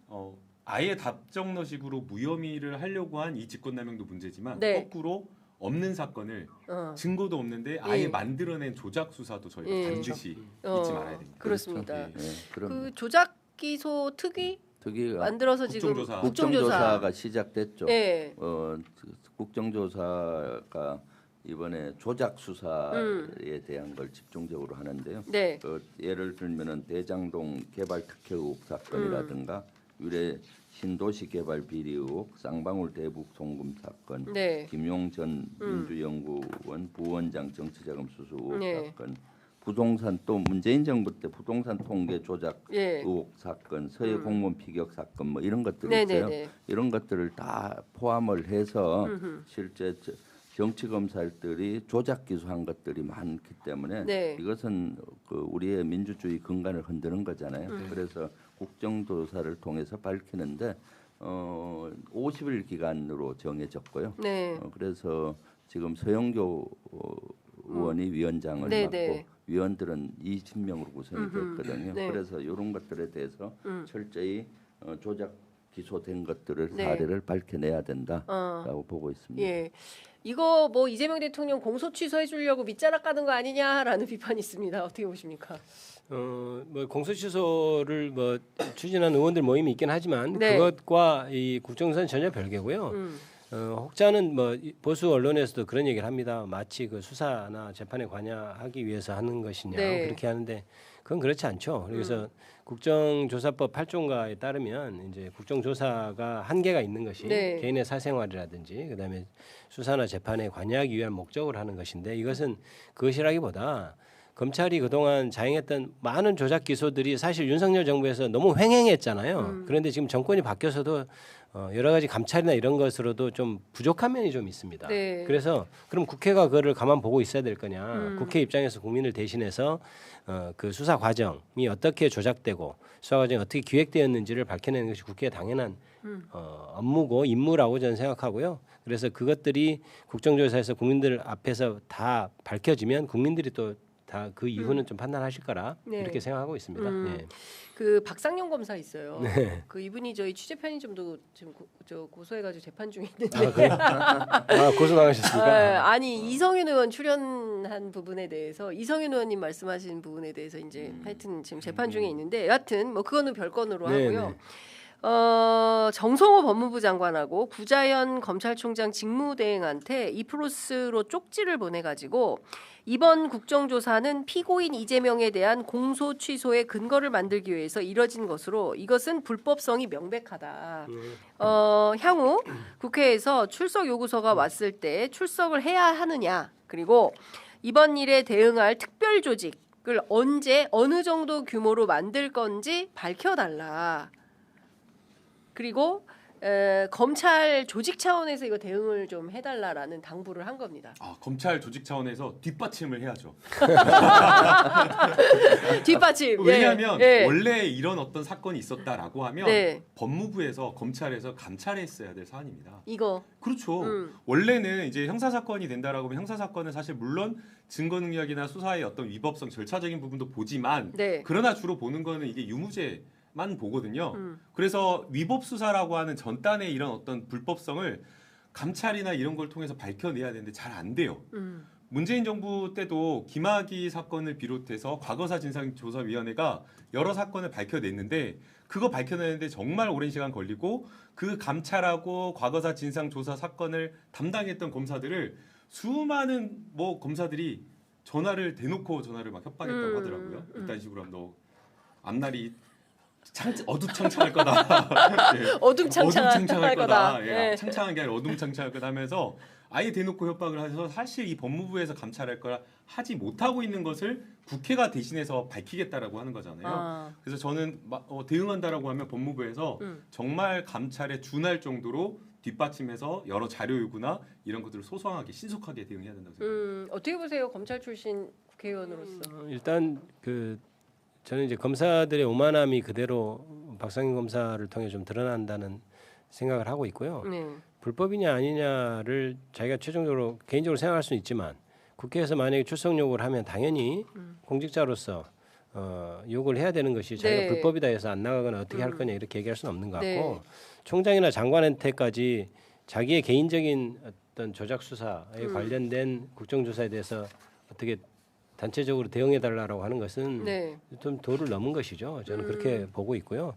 아예 답정너식으로 무혐의를 하려고 한 이 직권남용도 문제지만 네. 거꾸로 없는 사건을 어. 증거도 없는데 아예 예. 만들어낸 조작 수사도 저희가 예. 반드시 어, 잊지 말아야 됩니다. 그렇습니다. 예. 네, 그럼 그 조작 기소 특위 특위가 만들어서 지금 국정조사. 국정조사가 시작됐죠. 예. 국정조사가 이번에 조작 수사에 대한 걸 집중적으로 하는데요. 네. 예를 들면은 대장동 개발 특혜 의혹 사건이라든가 유래 신도시 개발 비리 의혹, 쌍방울 대북 송금 사건, 네. 김용 전 민주연구원 부원장 정치자금 수수 의혹 네. 사건, 부동산 또 문재인 정부 때 부동산 통계 조작 예. 의혹 사건, 서해 공무원 피격 사건 뭐 이런 것들이 네네네. 있어요. 이런 것들을 다 포함을 해서 실제 정치 검찰들이 조작 기소한 것들이 많기 때문에 네. 이것은 그 우리의 민주주의 근간을 흔드는 거잖아요. 그래서 국정조사를 통해서 밝히는데 50일 기간으로 정해졌고요. 네. 그래서 지금 서영교 의원이 위원장을 네네. 맡고 위원들은 20명으로 구성이 됐거든요. 네. 그래서 이런 것들에 대해서 철저히 조작 기소된 것들을 네. 사례를 밝혀내야 된다라고 보고 있습니다. 예. 이거 뭐 이재명 대통령 공소 취소해 주려고 밑자락 까는 거 아니냐라는 비판이 있습니다. 어떻게 보십니까? 뭐 공소 취소를 뭐 추진한 의원들 모임이 있긴 하지만 네. 그것과 이 국정조사는 전혀 별개고요. 혹자는 뭐 보수 언론에서도 그런 얘기를 합니다. 마치 그 수사나 재판에 관여하기 위해서 하는 것이냐 네. 그렇게 하는데 그건 그렇지 않죠. 그래서 국정조사법 8조인가에 따르면 이제 국정조사가 한계가 있는 것이 네. 개인의 사생활이라든지 그다음에 수사나 재판에 관여하기 위한 목적으로 하는 것인데 이것은 그것이라기보다 검찰이 그동안 자행했던 많은 조작 기소들이 사실 윤석열 정부에서 너무 횡행했잖아요. 그런데 지금 정권이 바뀌어서도 여러 가지 감찰이나 이런 것으로도 좀 부족한 면이 좀 있습니다. 네. 그래서 그럼 국회가 그거를 가만 보고 있어야 될 거냐? 국회 입장에서 국민을 대신해서 그 수사 과정이 어떻게 조작되고 수사 과정이 어떻게 기획되었는지를 밝혀내는 것이 국회의 당연한 업무고 임무라고 저는 생각하고요. 그래서 그것들이 국정조사에서 국민들 앞에서 다 밝혀지면 국민들이 또 다 그 이후는 좀 판단하실 거라 네. 이렇게 생각하고 있습니다. 네. 그 박상용 검사 있어요. 네. 그 이분이 저희 취재 편의점도 지금 고소해가지고 재판 중에 있는데. 고소 당하셨습니까? 아니 이성윤 의원 출연한 부분에 대해서 이성윤 의원님 말씀하신 부분에 대해서 이제 하여튼 지금 재판 중에 있는데 여하튼 뭐 그거는 별건으로 네, 하고요. 네. 정성호 법무부 장관하고 구자연 검찰총장 직무대행한테 이프로스로 쪽지를 보내가지고 이번 국정조사는 피고인 이재명에 대한 공소 취소의 근거를 만들기 위해서 이뤄진 것으로 이것은 불법성이 명백하다. 향후 국회에서 출석 요구서가 왔을 때 출석을 해야 하느냐 그리고 이번 일에 대응할 특별 조직을 언제 어느 정도 규모로 만들 건지 밝혀달라. 그리고 검찰 조직 차원에서 이거 대응을 좀 해달라라는 당부를 한 겁니다. 검찰 조직 차원에서 뒷받침을 해야죠. 뒷받침. 왜냐하면 예. 원래 이런 어떤 사건이 있었다라고 하면 네. 법무부에서 검찰에서 감찰했어야 될 사안입니다. 이거 그렇죠. 원래는 이제 형사 사건이 된다라고 하면 형사 사건은 사실 물론 증거 능력이나 수사의 어떤 위법성 절차적인 부분도 보지만 네. 그러나 주로 보는 거는 이게 유무죄만 보거든요. 그래서 위법 수사라고 하는 전단의 이런 어떤 불법성을 감찰이나 이런 걸 통해서 밝혀내야 되는데 잘 안 돼요. 문재인 정부 때도 김학의 사건을 비롯해서 과거사 진상조사위원회가 여러 사건을 밝혀냈는데 그거 밝혀내는데 정말 오랜 시간 걸리고 그 감찰하고 과거사 진상조사 사건을 담당했던 검사들을 수많은 뭐 검사들이 대놓고 전화를 막 협박했다고 하더라고요. 이딴 식으로 하면 너 앞날이 어두창창할 거다. 예. 어둠창창할 거다. 예. 창창한 게 아니라 어둠창창할 거다 하면서 아예 대놓고 협박을 해서 사실 이 법무부에서 감찰할 거라 하지 못하고 있는 것을 국회가 대신해서 밝히겠다라고 하는 거잖아요. 그래서 저는 대응한다라고 하면 법무부에서 정말 감찰에 준할 정도로 뒷받침해서 여러 자료 요구나 이런 것들을 소소하게 신속하게 대응해야 된다고 생각합니다. 어떻게 보세요, 검찰 출신 국회의원으로서? 일단 저는 이제 검사들의 오만함이 그대로 박상현 검사를 통해 좀 드러난다는 생각을 하고 있고요. 네. 불법이냐 아니냐를 자기가 최종적으로 개인적으로 생각할 수는 있지만 국회에서 만약에 출석 요구를 하면 당연히 공직자로서 요구를 해야 되는 것이 자기가 네. 불법이다 해서 안 나가거나 어떻게 할 거냐 이렇게 얘기할 수는 없는 것 같고 총장이나 장관한테까지 자기의 개인적인 어떤 조작 수사에 관련된 국정조사에 대해서 어떻게 단체적으로 대응해달라고 하는 것은 좀 도를 넘은 것이죠. 저는 그렇게 보고 있고요.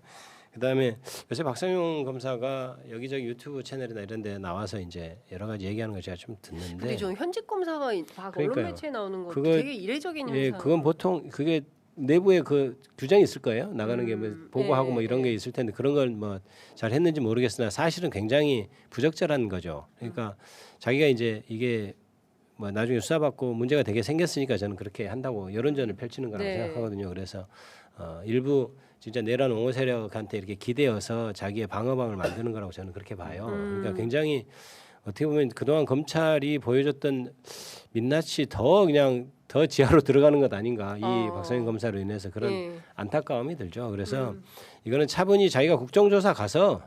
그다음에 요새 박상용 검사가 여기저기 유튜브 채널이나 이런 데 나와서 이제 여러 가지 얘기하는 거 제가 좀 듣는데 근데 좀 현직 검사가 언론 매체에 나오는 거 되게 이례적인 현상. 예, 그건 보통 그게 내부에 그 규정이 있을 거예요. 나가는 게 뭐 보고하고 뭐 이런 게 있을 텐데 그런 걸 뭐 잘 했는지 모르겠으나 사실은 굉장히 부적절한 거죠. 그러니까 자기가 이제 이게 뭐 나중에 수사받고 문제가 되게 생겼으니까 저는 그렇게 한다고 여론전을 펼치는 거라고 생각하거든요. 그래서 일부 진짜 내란 옹호 세력한테 이렇게 기대어서 자기의 방어방을 만드는 거라고 저는 그렇게 봐요. 그러니까 굉장히 어떻게 보면 그동안 검찰이 보여줬던 민낯이 더 지하로 들어가는 것 아닌가 이 박상현 검사로 인해서 그런 안타까움이 들죠. 그래서 이거는 차분히 자기가 국정조사 가서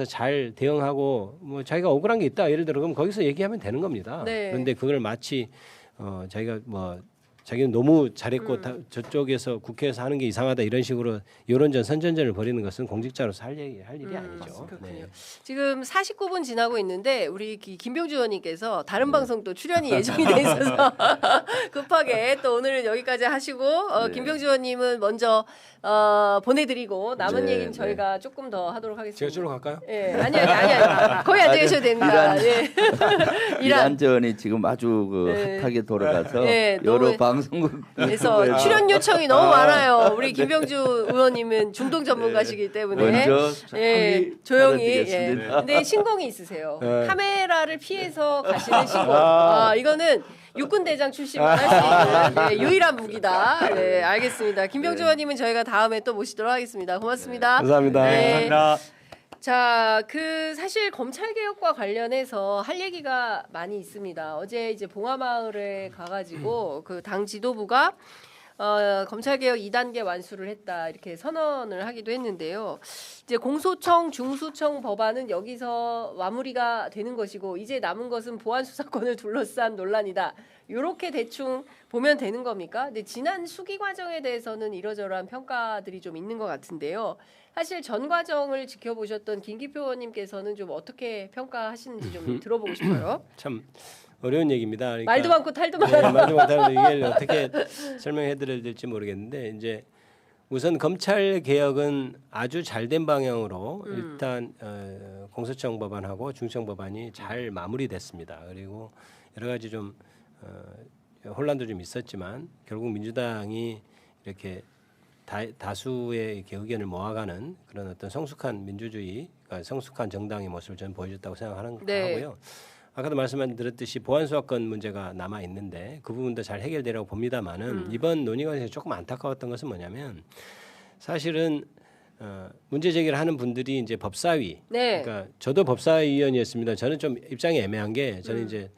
잘 대응하고 뭐 자기가 억울한 게 있다 예를 들어 그럼 거기서 얘기하면 되는 겁니다. 그런데 그걸 마치 자기가 자기는 너무 잘했고 저쪽에서 국회에서 하는 게 이상하다 이런 식으로 여론전 선전전을 벌이는 것은 공직자로서 할 일이 아니죠. 그렇군요. 지금 49분 지나고 있는데 우리 김병주 의원님께서 다른 방송 또 출연이 예정이 돼 있어서 급하게 또 오늘은 여기까지 하시고 김병주 의원님은 먼저 보내드리고 남은 얘기는 저희가 조금 더 하도록 하겠습니다. 제가 줄로 갈까요? 예, 아니요. 거기 앉아 계셔도 됩니다. 이란전이 지금 아주 핫하게 돌아가서 여러 방송국에서 출연 요청이 너무 많아요. 우리 김병주 의원님은 중동 전문가시기 때문에 먼저 조용히. 근데 신공이 있으세요. 카메라를 피해서 가시는 신공. 이거는 육군 대장 출신만 할 수 있는 유일한 무기다. 네, 알겠습니다. 김병주 의원님은 저희가 다음에 또 모시도록 하겠습니다. 고맙습니다. 감사합니다. 감사합니다. 자, 사실 검찰 개혁과 관련해서 할 얘기가 많이 있습니다. 어제 이제 봉화마을에 가가지고 그 당 지도부가 검찰 개혁 2단계 완수를 했다 이렇게 선언을 하기도 했는데요. 이제 공소청, 중수청 법안은 여기서 마무리가 되는 것이고 이제 남은 것은 보안 수사권을 둘러싼 논란이다. 이렇게 대충 보면 되는 겁니까? 근데 지난 수기 과정에 대해서는 이러저러한 평가들이 좀 있는 것 같은데요. 사실 전 과정을 지켜보셨던 김기표 의원님께서는 좀 어떻게 평가하시는지 좀 들어보고 싶어요. 참 어려운 얘기입니다. 그러니까 말도 많고 탈도 많아요. 말도 많다는데 이게 어떻게 설명해드려야 될지 모르겠는데 이제 우선 검찰 개혁은 아주 잘된 방향으로 일단 공소청 법안하고 중청 법안이 잘 마무리됐습니다. 그리고 여러 가지 좀 혼란도 좀 있었지만 결국 민주당이 이렇게 다수의 이렇게 의견을 모아가는 그런 어떤 성숙한 민주주의, 그러니까 성숙한 정당의 모습을 저는 보여줬다고 생각하고요. 아까도 말씀드렸듯이 보안 수사권 문제가 남아 있는데 그 부분도 잘 해결되라고 봅니다만은 이번 논의가 조금 안타까웠던 것은 뭐냐면 사실은 문제 제기를 하는 분들이 이제 법사위, 그러니까 저도 법사위원이었습니다. 저는 좀 입장이 애매한 게 저는 이제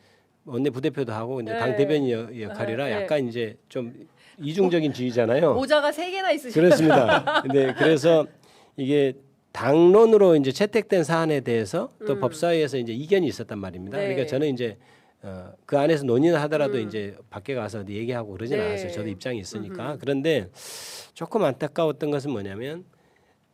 원내 부대표도 하고 이제 당 대변인 역할이라 약간 이제 좀 이중적인 지위잖아요. 모자가 3개나 있으시죠. 그렇습니다. 네, 그래서 이게 당론으로 이제 채택된 사안에 대해서 또 법사위에서 이제 이견이 있었단 말입니다. 그러니까 저는 이제 그 안에서 논의를 하더라도 이제 밖에 가서 얘기하고 그러진 않았어요. 저도 입장이 있으니까. 그런데 조금 안타까웠던 것은 뭐냐면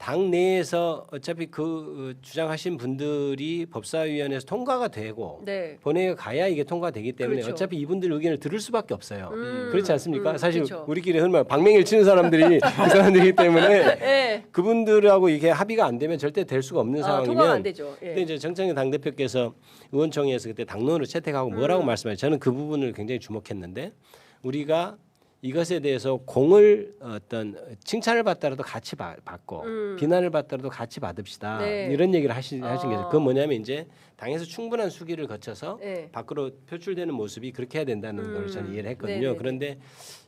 당 내에서 어차피 그 주장하신 분들이 법사위원회에서 통과가 되고 네. 본회의에 가야 이게 통과되기 때문에 그렇죠. 어차피 이분들 의견을 들을 수밖에 없어요. 그렇지 않습니까? 사실 그렇죠. 우리끼리 흔히 말 방맹이를 치는 사람들이 그 사람들이기 때문에 네. 그분들하고 이게 합의가 안 되면 절대 될 수가 없는 통과가 안 상황이면 되죠. 예. 근데 이제 정청래 당대표께서 의원총회에서 그때 당론으로 채택하고 뭐라고 말씀하셨어요? 저는 그 부분을 굉장히 주목했는데 우리가 이것에 대해서 공을 어떤 칭찬을 받더라도 같이 받고 비난을 받더라도 같이 받읍시다. 네. 이런 얘기를 하신 게 있어요. 그건 뭐냐면 이제 당에서 충분한 수기를 거쳐서 네. 밖으로 표출되는 모습이 그렇게 해야 된다는 걸 저는 이해를 했거든요. 네네네. 그런데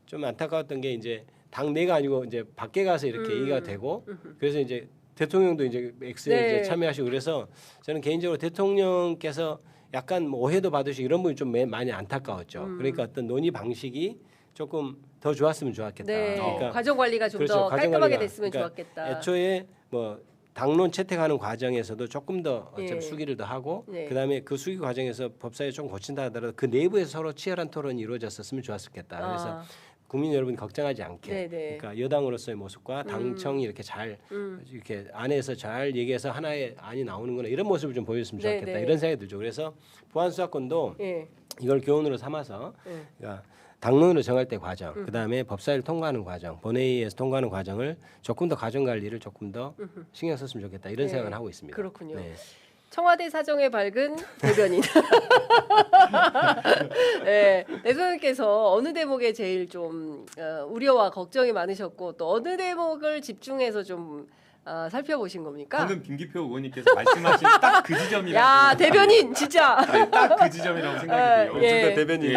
좀 안타까웠던 게 이제 당 내가 아니고 이제 밖에 가서 이렇게 얘기가 되고 그래서 이제 대통령도 이제 X에 네. 이제 참여하시고 그래서 저는 개인적으로 대통령께서 약간 뭐 오해도 받으시고 이런 부분이 좀 많이 안타까웠죠. 그러니까 어떤 논의 방식이 조금 더 좋았으면 좋았겠다. 네. 그러니까 과정 관리가 좀 그렇죠. 더 과정 깔끔하게 관리가. 됐으면 그러니까 좋았겠다. 애초에 뭐 당론 채택하는 과정에서도 조금 더 어차피 예. 수기를 더 하고 네. 그다음에 그 수기 과정에서 법사위에 좀 고친다 하더라도 그 내부에서 서로 치열한 토론이 이루어졌었으면 좋았겠다. 그래서 국민 여러분 걱정하지 않게 네네. 그러니까 여당으로서의 모습과 당청이 이렇게 잘 이렇게 안에서 잘 얘기해서 하나의 안이 나오는구나 이런 모습을 좀 보였으면 좋겠다 네네. 이런 생각이 들죠. 그래서 보안 수사권도 예. 이걸 교훈으로 삼아서 예. 그러니까 당론으로 정할 때 과정, 그다음에 법사위를 통과하는 과정, 본회의에서 통과하는 과정을 조금 더 과정 관리를 조금 더 신경 썼으면 좋겠다 이런 네. 생각을 하고 있습니다. 그렇군요. 네. 청와대 사정에 밝은 대변인. 네, 대변인께서 어느 대목에 제일 좀 우려와 걱정이 많으셨고 또 어느 대목을 집중해서 좀 살펴보신 겁니까? 방금 김기표 의원님께서 말씀하신 딱 그 지점이라고. 야 대변인 진짜. 딱 그 지점이라고 생각이 돼요. 예. 둘다 대변인.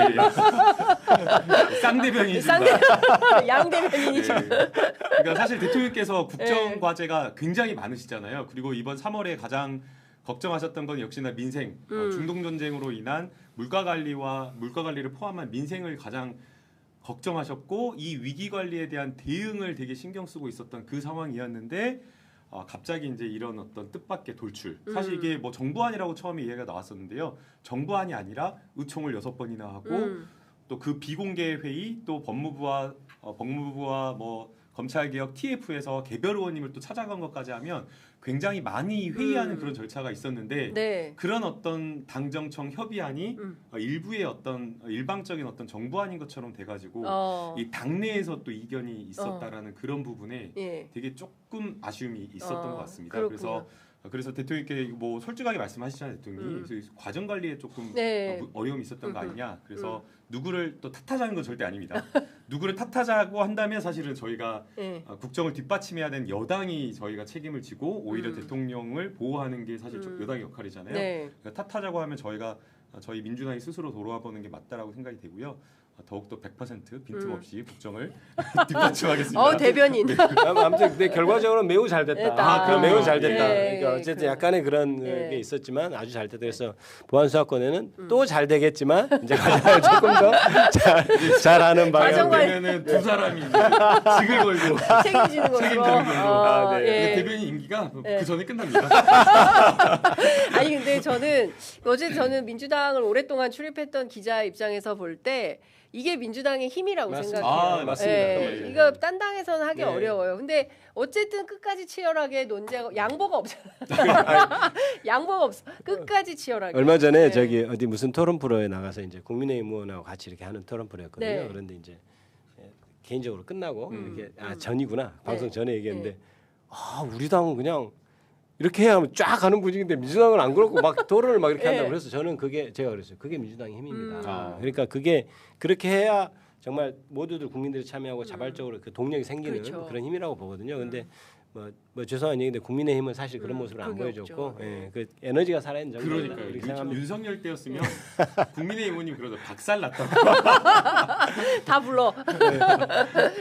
쌍대변이십니다. 양 대변인이죠. 예. 그러니까 사실 대통령께서 국정 과제가 굉장히 많으시잖아요. 그리고 이번 3월에 가장 걱정하셨던 건 역시나 민생, 중동 전쟁으로 인한 물가 관리를 포함한 민생을 가장 걱정하셨고 이 위기 관리에 대한 대응을 되게 신경 쓰고 있었던 그 상황이었는데 갑자기 이제 이런 어떤 뜻밖의 돌출. 사실 이게 뭐 정부안이라고 처음에 이해가 나왔었는데요. 정부안이 아니라 의총을 6번이나 하고 또 그 비공개 회의 또 법무부와 뭐 검찰개혁 TF에서 개별 의원님을 또 찾아간 것까지 하면 굉장히 많이 회의하는 그런 절차가 있었는데 네. 그런 어떤 당정청 협의안이 일부의 어떤 일방적인 어떤 정부안인 것처럼 돼가지고 이 당내에서 또 이견이 있었다라는 그런 부분에 예. 되게 조금 아쉬움이 있었던 것 같습니다. 그렇군요. 그래서 대통령께 뭐 솔직하게 말씀하시잖아요, 대통령이. 그래서 과정 관리에 조금 네. 어려움이 있었던 거 아니냐. 그래서 누구를 또 탓하자는 건 절대 아닙니다. 누구를 탓하자고 한다면 사실은 저희가 예. 국정을 뒷받침해야 되는 여당이 저희가 책임을 지고 오히려 대통령을 보호하는 게 사실 여당의 역할이잖아요. 네. 그러니까 탓하자고 하면 저희 민주당이 스스로 돌아보는 게 맞다라고 생각이 되고요. 더욱더 100% 빈틈없이 국정을 뒷받침하겠습니다. 대변인. 아무튼 근데 결과적으로 매우 잘 됐다. 됐다. 그럼요. 매우 잘 됐다. 네, 그러니까 어쨌든 그래요. 약간의 그런 네. 게 있었지만 아주 잘 됐다. 그래서 보안 수사권에는 또 잘 되겠지만 이제 과정을 조금 더 잘하는 과정 방향. 관리. 그러면은 두 사람이 이제 직을 걸고 책임지는 것으로. 책임지는 걸로. 네. 예. 대변인 임기가 네. 그 전에 끝납니다. 아니 근데 저는 민주당을 오랫동안 출입했던 기자 입장에서 볼 때 이게 민주당의 힘이라고 맞습니다. 생각해요. 맞습니다. 예, 네. 이거 딴 당에서는 하기 네. 어려워요. 근데 어쨌든 끝까지 치열하게 논쟁하고 양보가 없잖아. 양보가 없어. 끝까지 치열하게. 얼마 전에 네. 저기 어디 무슨 토론 프로에 나가서 이제 국민의힘 의원하고 같이 이렇게 하는 토론 프로였거든요. 네. 그런데 이제 개인적으로 끝나고 이렇게 전이구나 방송 전에 얘기했는데 네. 우리 당은 그냥 이렇게 해야 하면 쫙 가는 분위기인데 민주당은 안 그렇고 막 토론을 막 이렇게 네. 한다고 그래서 저는 제가 그랬어요. 그게 민주당의 힘입니다. 아. 그러니까 그게 그렇게 해야 정말 모두들 국민들이 참여하고 자발적으로 그 동력이 생기는 그렇죠. 그런 힘이라고 보거든요. 근데 뭐 죄송한 얘기인데 국민의힘은 사실 그런 모습을 안 그게 보여줬고 없죠. 예, 그 에너지가 살아있는 정도 그러니까요. 이렇게 생각합니다. 윤석열 때였으면 국민의힘 의원님 그러죠. 박살 났다고. 다 불러.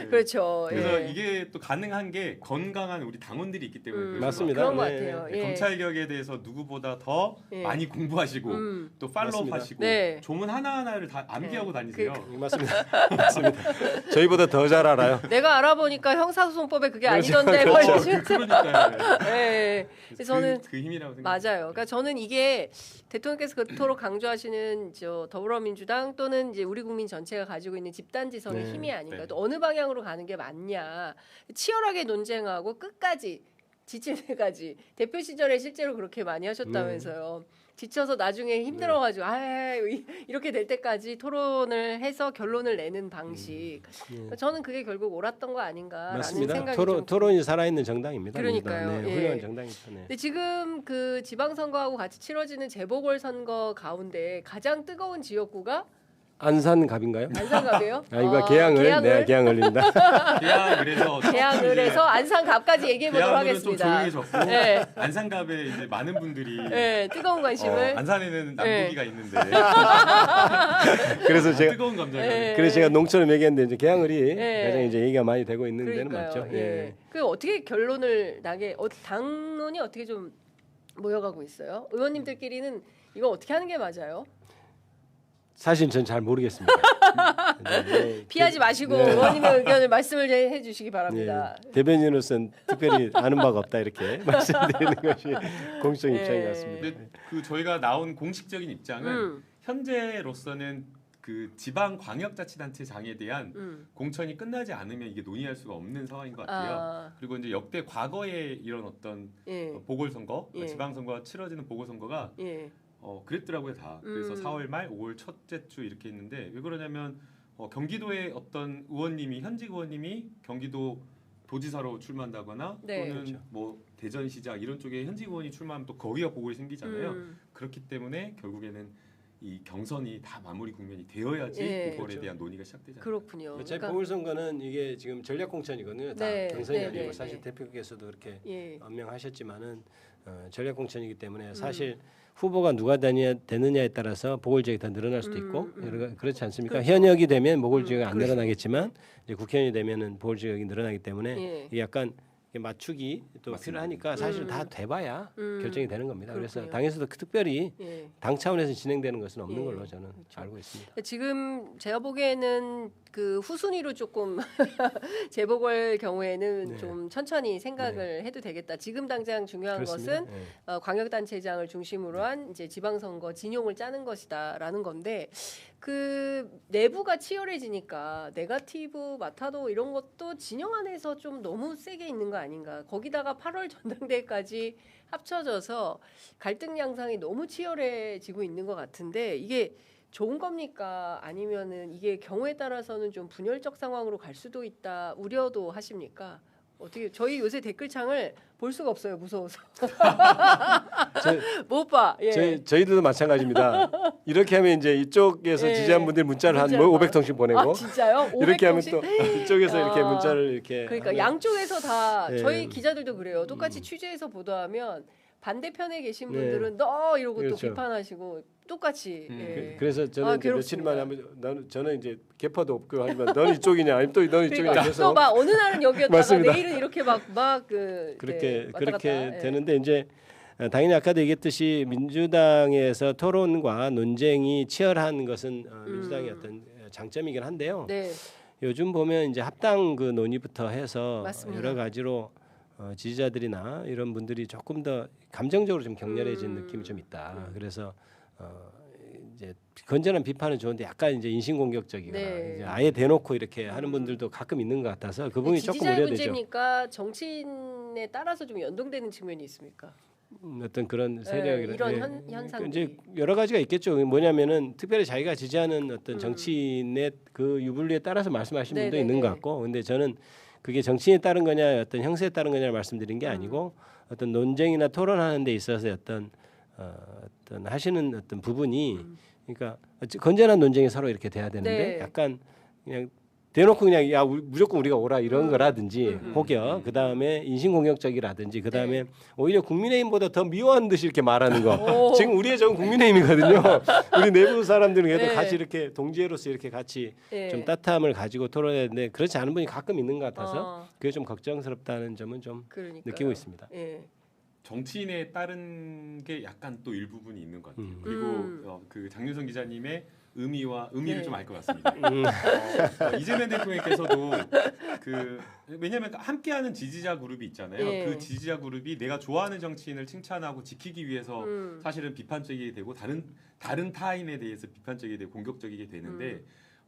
그렇죠. 그래서 예. 이게 또 가능한 게 건강한 우리 당원들이 있기 때문에 그래서 맞습니다. 그런 것 네. 같아요. 네, 예. 검찰 개혁에 대해서 누구보다 더 예. 많이 공부하시고 또 팔로우하시고 네. 조문 하나하나를 다 암기하고 다니세요. 맞습니다. 맞습니다. 저희보다 더 잘 알아요. 내가 알아보니까 형사소송법에 그게 그렇죠. 아니던데. 그렇죠. 그러니까요. 예. 그래서 저는 그 힘이라고 생각합니다. 맞아요. 그러니까 저는 이게 대통령께서 그토록 강조하시는 더불어민주당 또는 이제 우리 국민 전체가 가지고 있는 집단지성의 네. 힘이 아닌가. 네. 또 어느 방향으로 가는 게 맞냐. 치열하게 논쟁하고 끝까지 지칠 때까지 대표 시절에 실제로 그렇게 많이 하셨다면서요. 지쳐서 나중에 힘들어가지고 이렇게 될 때까지 토론을 해서 결론을 내는 방식. 저는 그게 결국 옳았던 거 아닌가라는 맞습니다. 생각이 좀 토론이 살아있는 정당입니다. 그러니까요. 네, 예. 훌륭한 정당이죠. 네. 근데 지금 그 지방선거하고 같이 치러지는 재보궐선거 가운데 가장 뜨거운 지역구가 안산갑인가요? 안산갑이에요? 이거 계양을 네, 계양을입니다. 계양을에서 계양을 해서 안산갑까지 얘기해 보도록 계양을은 좀 하겠습니다. 조용해졌고 네. 안산갑에 이제 많은 분들이 네, 뜨거운 관심을. 안산에는 남북이가 있는데 그래서 제가 뜨거운 감정이 네. 그래서 제가 농촌을 얘기했는데 이제 계양을이 네. 가장 이제 얘기가 많이 되고 있는 데는 그러니까요. 맞죠. 예. 그 어떻게 결론을 나게 당론이 어떻게 좀 모여가고 있어요? 의원님들끼리는 이거 어떻게 하는 게 맞아요? 사실 전 잘 모르겠습니다. 네, 피하지 마시고 네. 의원님의 의견을 말씀을 해주시기 바랍니다. 네, 대변인으로서는 특별히 아는 바가 없다 이렇게 말씀드리는 것이 공적 네. 입장인 것 같습니다. 근데 그 저희가 나온 공식적인 입장은 현재로서는 그 지방 광역자치단체장에 대한 공천이 끝나지 않으면 이게 논의할 수가 없는 상황인 것 같아요. 그리고 이제 역대 과거에 이런 어떤 예. 보궐선거, 예. 지방선거가 치러지는 보궐선거가 예. 그랬더라고요 다. 그래서 4월 말, 5월 첫째 주 이렇게 했는데 왜 그러냐면 경기도의 어떤 의원님이 현직 의원님이 경기도 도지사로 출마한다거나 네. 또는 그렇죠. 뭐 대전시장 이런 쪽에 현직 의원이 출마하면 또 거기가 보궐이 생기잖아요. 그렇기 때문에 결국에는 이 경선이 다 마무리 국면이 되어야지 예. 보궐에 그렇죠. 대한 논의가 시작되잖아요. 그렇군요. 어차피 그러니까, 보궐선거는 이게 지금 전략공천이거든요. 다 네, 경선이 네, 아니고 네, 사실 네. 대표께서도 그렇게 예. 언명하셨지만은 전략공천이기 때문에 사실 후보가 누가 되느냐에 따라서 보궐 지역이 더 늘어날 수도 있고 그렇지 않습니까? 그렇죠. 현역이 되면 보궐 지역이 안 그렇죠. 늘어나겠지만 이제 국회의원이 되면은 보궐 지역이 늘어나기 때문에 예. 이게 약간 맞추기 또 맞습니다. 필요하니까 사실 다 돼봐야 결정이 되는 겁니다. 그래서 그렇군요. 당에서도 특별히 예. 당 차원에서 진행되는 것은 없는 예. 걸로 저는 그렇죠. 알고 있습니다. 지금 제가 보기에는 그 후순위로 조금 재보궐 경우에는 네. 좀 천천히 생각을 해도 되겠다. 지금 당장 중요한 그렇습니다. 것은 예. 광역단체장을 중심으로 한 이제 지방선거 진용을 짜는 것이다라는 건데 그 내부가 치열해지니까 네거티브 마타도 이런 것도 진영 안에서 좀 너무 세게 있는 거 아닌가. 거기다가 8월 전당대회까지 합쳐져서 갈등 양상이 너무 치열해지고 있는 것 같은데 이게 좋은 겁니까? 아니면은 이게 경우에 따라서는 좀 분열적 상황으로 갈 수도 있다 우려도 하십니까? 어떻게 저희 요새 댓글창을 볼 수가 없어요 무서워서 못 봐. 예. 저희들도 마찬가지입니다. 이렇게 하면 이제 이쪽에서 예. 지지한 분들 문자를 한 문자를 500통씩 보내고 아 진짜요? 이렇게 하면 500통씩? 또 이쪽에서 이렇게 아. 문자를 이렇게 그러니까 하면 양쪽에서 다 예. 저희 기자들도 그래요. 똑같이 취재해서 보도하면 반대편에 계신 분들은 너 이러고 그렇죠. 또 비판하시고 똑같이. 예. 그래서 저는 아, 이제 며칠 괴롭습니다. 만에 한번 저는 이제 개파도 없고 하지만 너는 이쪽이냐 아니면 또 너는 이쪽이냐 그러니까 해서 또막 어느 날은 여기였다가 맞습니다. 내일은 이렇게 막그 그렇게 왔다 그렇게 갔다. 예. 되는데 이제 당연히 아까도 얘기했듯이 민주당에서 토론과 논쟁이 치열한 것은 민주당의 어떤 장점이긴 한데요. 네. 요즘 보면 이제 합당 그 논의부터 해서 맞습니다. 여러 가지로 지지자들이나 이런 분들이 조금 더 감정적으로 좀 격렬해진 느낌이 좀 있다. 그래서 이제 건전한 비판은 좋은데 약간 이제 인신공격적이거나 네. 이제 아예 대놓고 이렇게 하는 분들도 가끔 있는 것 같아서 그 부분이 조금 지지자의 우려되죠. 문제입니까? 정치인에 따라서 좀 연동되는 측면이 있습니까? 어떤 그런 세력이나 이런 현상들이. 이제 여러 가지가 있겠죠. 뭐냐면은 특별히 자기가 지지하는 어떤 정치인의 그 유불리에 따라서 말씀하시는 분도 있는 것 같고, 근데 저는 그게 정치인에 따른 거냐, 어떤 형세에 따른 거냐를 말씀드린 게 아니고 어떤 논쟁이나 토론하는 데 있어서 어떤 하시는 어떤 부분이, 그러니까 건전한 논쟁이 서로 이렇게 돼야 되는데 네. 약간 그냥 대놓고 그냥 야 무조건 우리가 오라 이런 거라든지 혹여 그 다음에 인신공격적이라든지 그 다음에 네. 오히려 국민의힘보다 더 미워하는 듯이 이렇게 말하는 거. 오. 지금 우리의 적은 국민의힘이거든요. 우리 내부 사람들은 그래도 네. 같이 이렇게 동지애로서 이렇게 같이 예. 좀 따뜻함을 가지고 토론해야 되는데 그렇지 않은 분이 가끔 있는 것 같아서 어. 그게 좀 걱정스럽다는 점은 좀 그러니까요. 느끼고 있습니다. 예. 정치인에 따른 게 약간 또 일부분이 있는 것 같아요. 그리고 그 장윤선 기자님의 의미를 네. 좀 알 것 같습니다. 이재명 대통령께서도 왜냐하면 함께하는 지지자 그룹이 있잖아요. 예. 그 지지자 그룹이 내가 좋아하는 정치인을 칭찬하고 지키기 위해서 사실은 비판적이게 되고 다른 타인에 대해서 비판적이게 되고 공격적이게 되는데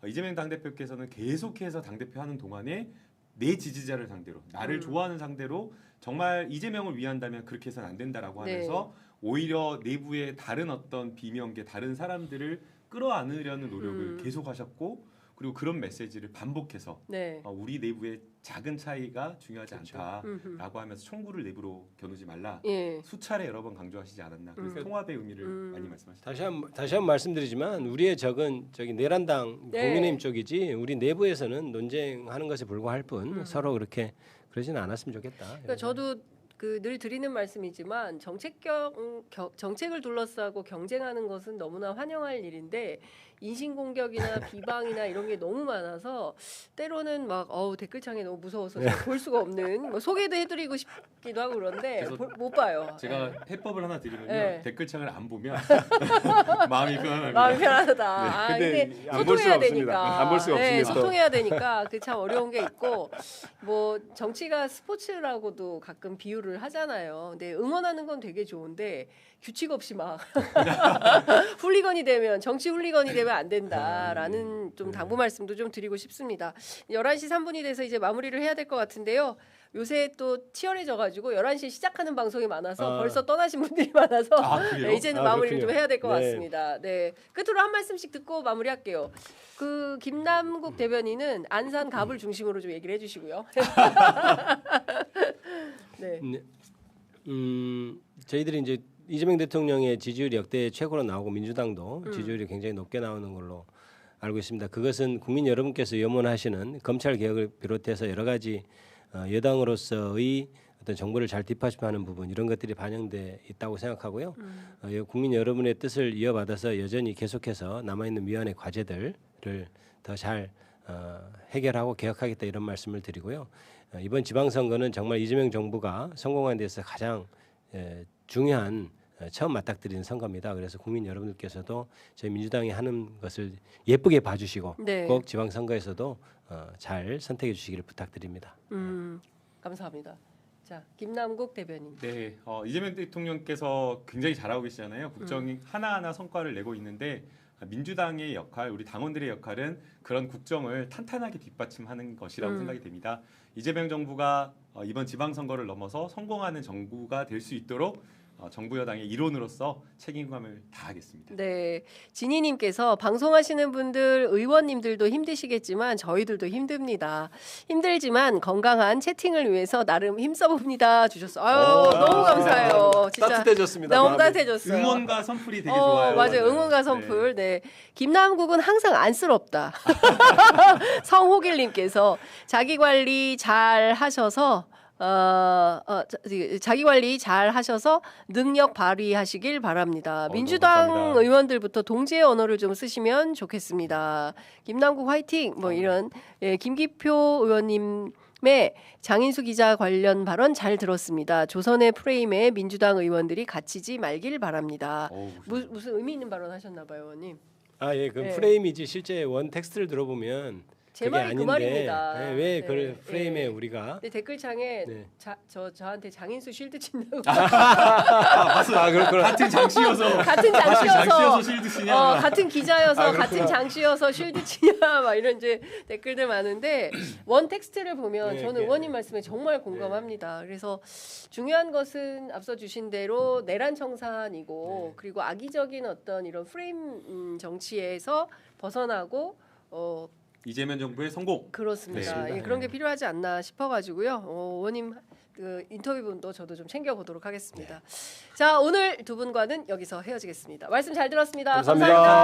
이재명 당대표께서는 계속해서 당대표 하는 동안에 내 지지자를 상대로 나를 좋아하는 상대로 정말 이재명을 위한다면 그렇게 해서는 안 된다라고 하면서 오히려 내부의 다른 어떤 비명계 다른 사람들을 끌어안으려는 노력을 계속하셨고 그리고 그런 메시지를 반복해서 우리 내부의 작은 차이가 중요하지 않다라고 하면서 총구를 내부로 겨누지 말라 수차례 여러 번 강조하시지 않았나. 그래서 통합의 의미를 많이 말씀하셨습니다. 다시 한번 말씀드리지만 우리의 적은 저기 내란당 국민의힘 쪽이지 우리 내부에서는 논쟁하는 것에 불과할 뿐 서로 그렇게 그러지는 않았으면 좋겠다. 그러니까 저도 늘 드리는 말씀이지만 정책을 둘러싸고 경쟁하는 것은 너무나 환영할 일인데 인신공격이나 비방이나 이런 게 너무 많아서 때로는 막 댓글창에 너무 무서워서 볼 수가 없는 뭐 소개도 해드리고 싶기도 하고 그런데 못 봐요. 제가 해법을 하나 드리면요. 댓글창을 안 보면 마음이 편안합니다. 마음이 편안하다. 근데 소통해야 되니까. 안 볼 수가 없습니다. 소통해야 되니까 그 참 어려운 게 있고 뭐 정치가 스포츠라고도 가끔 비유를 하잖아요. 근데 응원하는 건 되게 좋은데 규칙 없이 막 훌리건이 되면 정치 훌리건이 되면 안 된다라는 좀 당부 말씀도 좀 드리고 싶습니다. 11시 3분이 돼서 이제 마무리를 해야 될 것 같은데요. 요새 또 치열해져가지고 11시에 시작하는 방송이 많아서 벌써 떠나신 분들이 많아서 이제는 마무리를 좀 해야 될 것 같습니다. 네, 끝으로 한 말씀씩 듣고 마무리할게요. 그 김남국 대변인은 안산 갑을 중심으로 좀 얘기를 해주시고요. 네. 저희들이 이제 이재명 대통령의 지지율이 역대 최고로 나오고 민주당도 지지율이 굉장히 높게 나오는 걸로 알고 있습니다. 그것은 국민 여러분께서 염원하시는 검찰 개혁을 비롯해서 여러 가지 여당으로서의 어떤 정부를 잘 뒷받침하는 부분 이런 것들이 반영돼 있다고 생각하고요. 국민 여러분의 뜻을 이어받아서 여전히 계속해서 남아있는 위원회 과제들을 더 잘 해결하고 개혁하겠다 이런 말씀을 드리고요. 이번 지방선거는 정말 이재명 정부가 성공하는 데서 가장 중요한 처음 맞닥뜨리는 선거입니다. 그래서 국민 여러분들께서도 저희 민주당이 하는 것을 예쁘게 봐주시고 꼭 지방선거에서도 잘 선택해 주시기를 부탁드립니다. 감사합니다. 자, 김남국 대변인. 네, 이재명 대통령께서 굉장히 잘하고 계시잖아요. 국정이 하나하나 성과를 내고 있는데 민주당의 역할, 우리 당원들의 역할은 그런 국정을 탄탄하게 뒷받침하는 것이라고 생각이 됩니다. 이재명 정부가 이번 지방선거를 넘어서 성공하는 정부가 될 수 있도록 정부 여당의 일원으로서 책임감을 다하겠습니다. 네, 진희님께서 방송하시는 분들 의원님들도 힘드시겠지만 저희들도 힘듭니다. 힘들지만 건강한 채팅을 위해서 나름 힘써봅니다 주셨어요. 아유 너무 감사해요. 진짜 따뜻해졌습니다. 너무 따뜻해졌어요. 응원과 선풀이 되게 좋아요. 맞아요. 응원과 선풀. 네. 김남국은 항상 안쓰럽다. 성호길님께서 자기 관리 잘 하셔서 자기 관리 잘 하셔서 능력 발휘하시길 바랍니다. 민주당 감사합니다. 의원들부터 동지의 언어를 좀 쓰시면 좋겠습니다. 김남국 화이팅! 뭐 이런 김기표 의원님의 장인수 기자 관련 발언 잘 들었습니다. 조선의 프레임에 민주당 의원들이 갇히지 말길 바랍니다. 무슨 의미 있는 발언 하셨나 봐요, 의원님. 그 프레임이지 실제 원 텍스트를 들어보면 제 말이 그 말입니다. 왜 그 프레임에 우리가 댓글창에 저한테 장인수 쉴드 친다고 같은 장씨여서 같은 장씨여서 실드 치냐? 같은 기자여서 같은 장씨여서 쉴드 치냐 막 이런 이제 댓글들 많은데 원 텍스트를 보면 저는 의원님 말씀에 정말 공감합니다. 그래서 중요한 것은 앞서 주신 대로 내란 청산이고 그리고 악의적인 어떤 이런 프레임 정치에서 벗어나고 이재명 정부의 성공. 그렇습니다. 네. 그런 게 필요하지 않나 싶어가지고요. 의원님 그 인터뷰분도 저도 좀 챙겨보도록 하겠습니다. 자, 오늘 두 분과는 여기서 헤어지겠습니다. 말씀 잘 들었습니다. 감사합니다.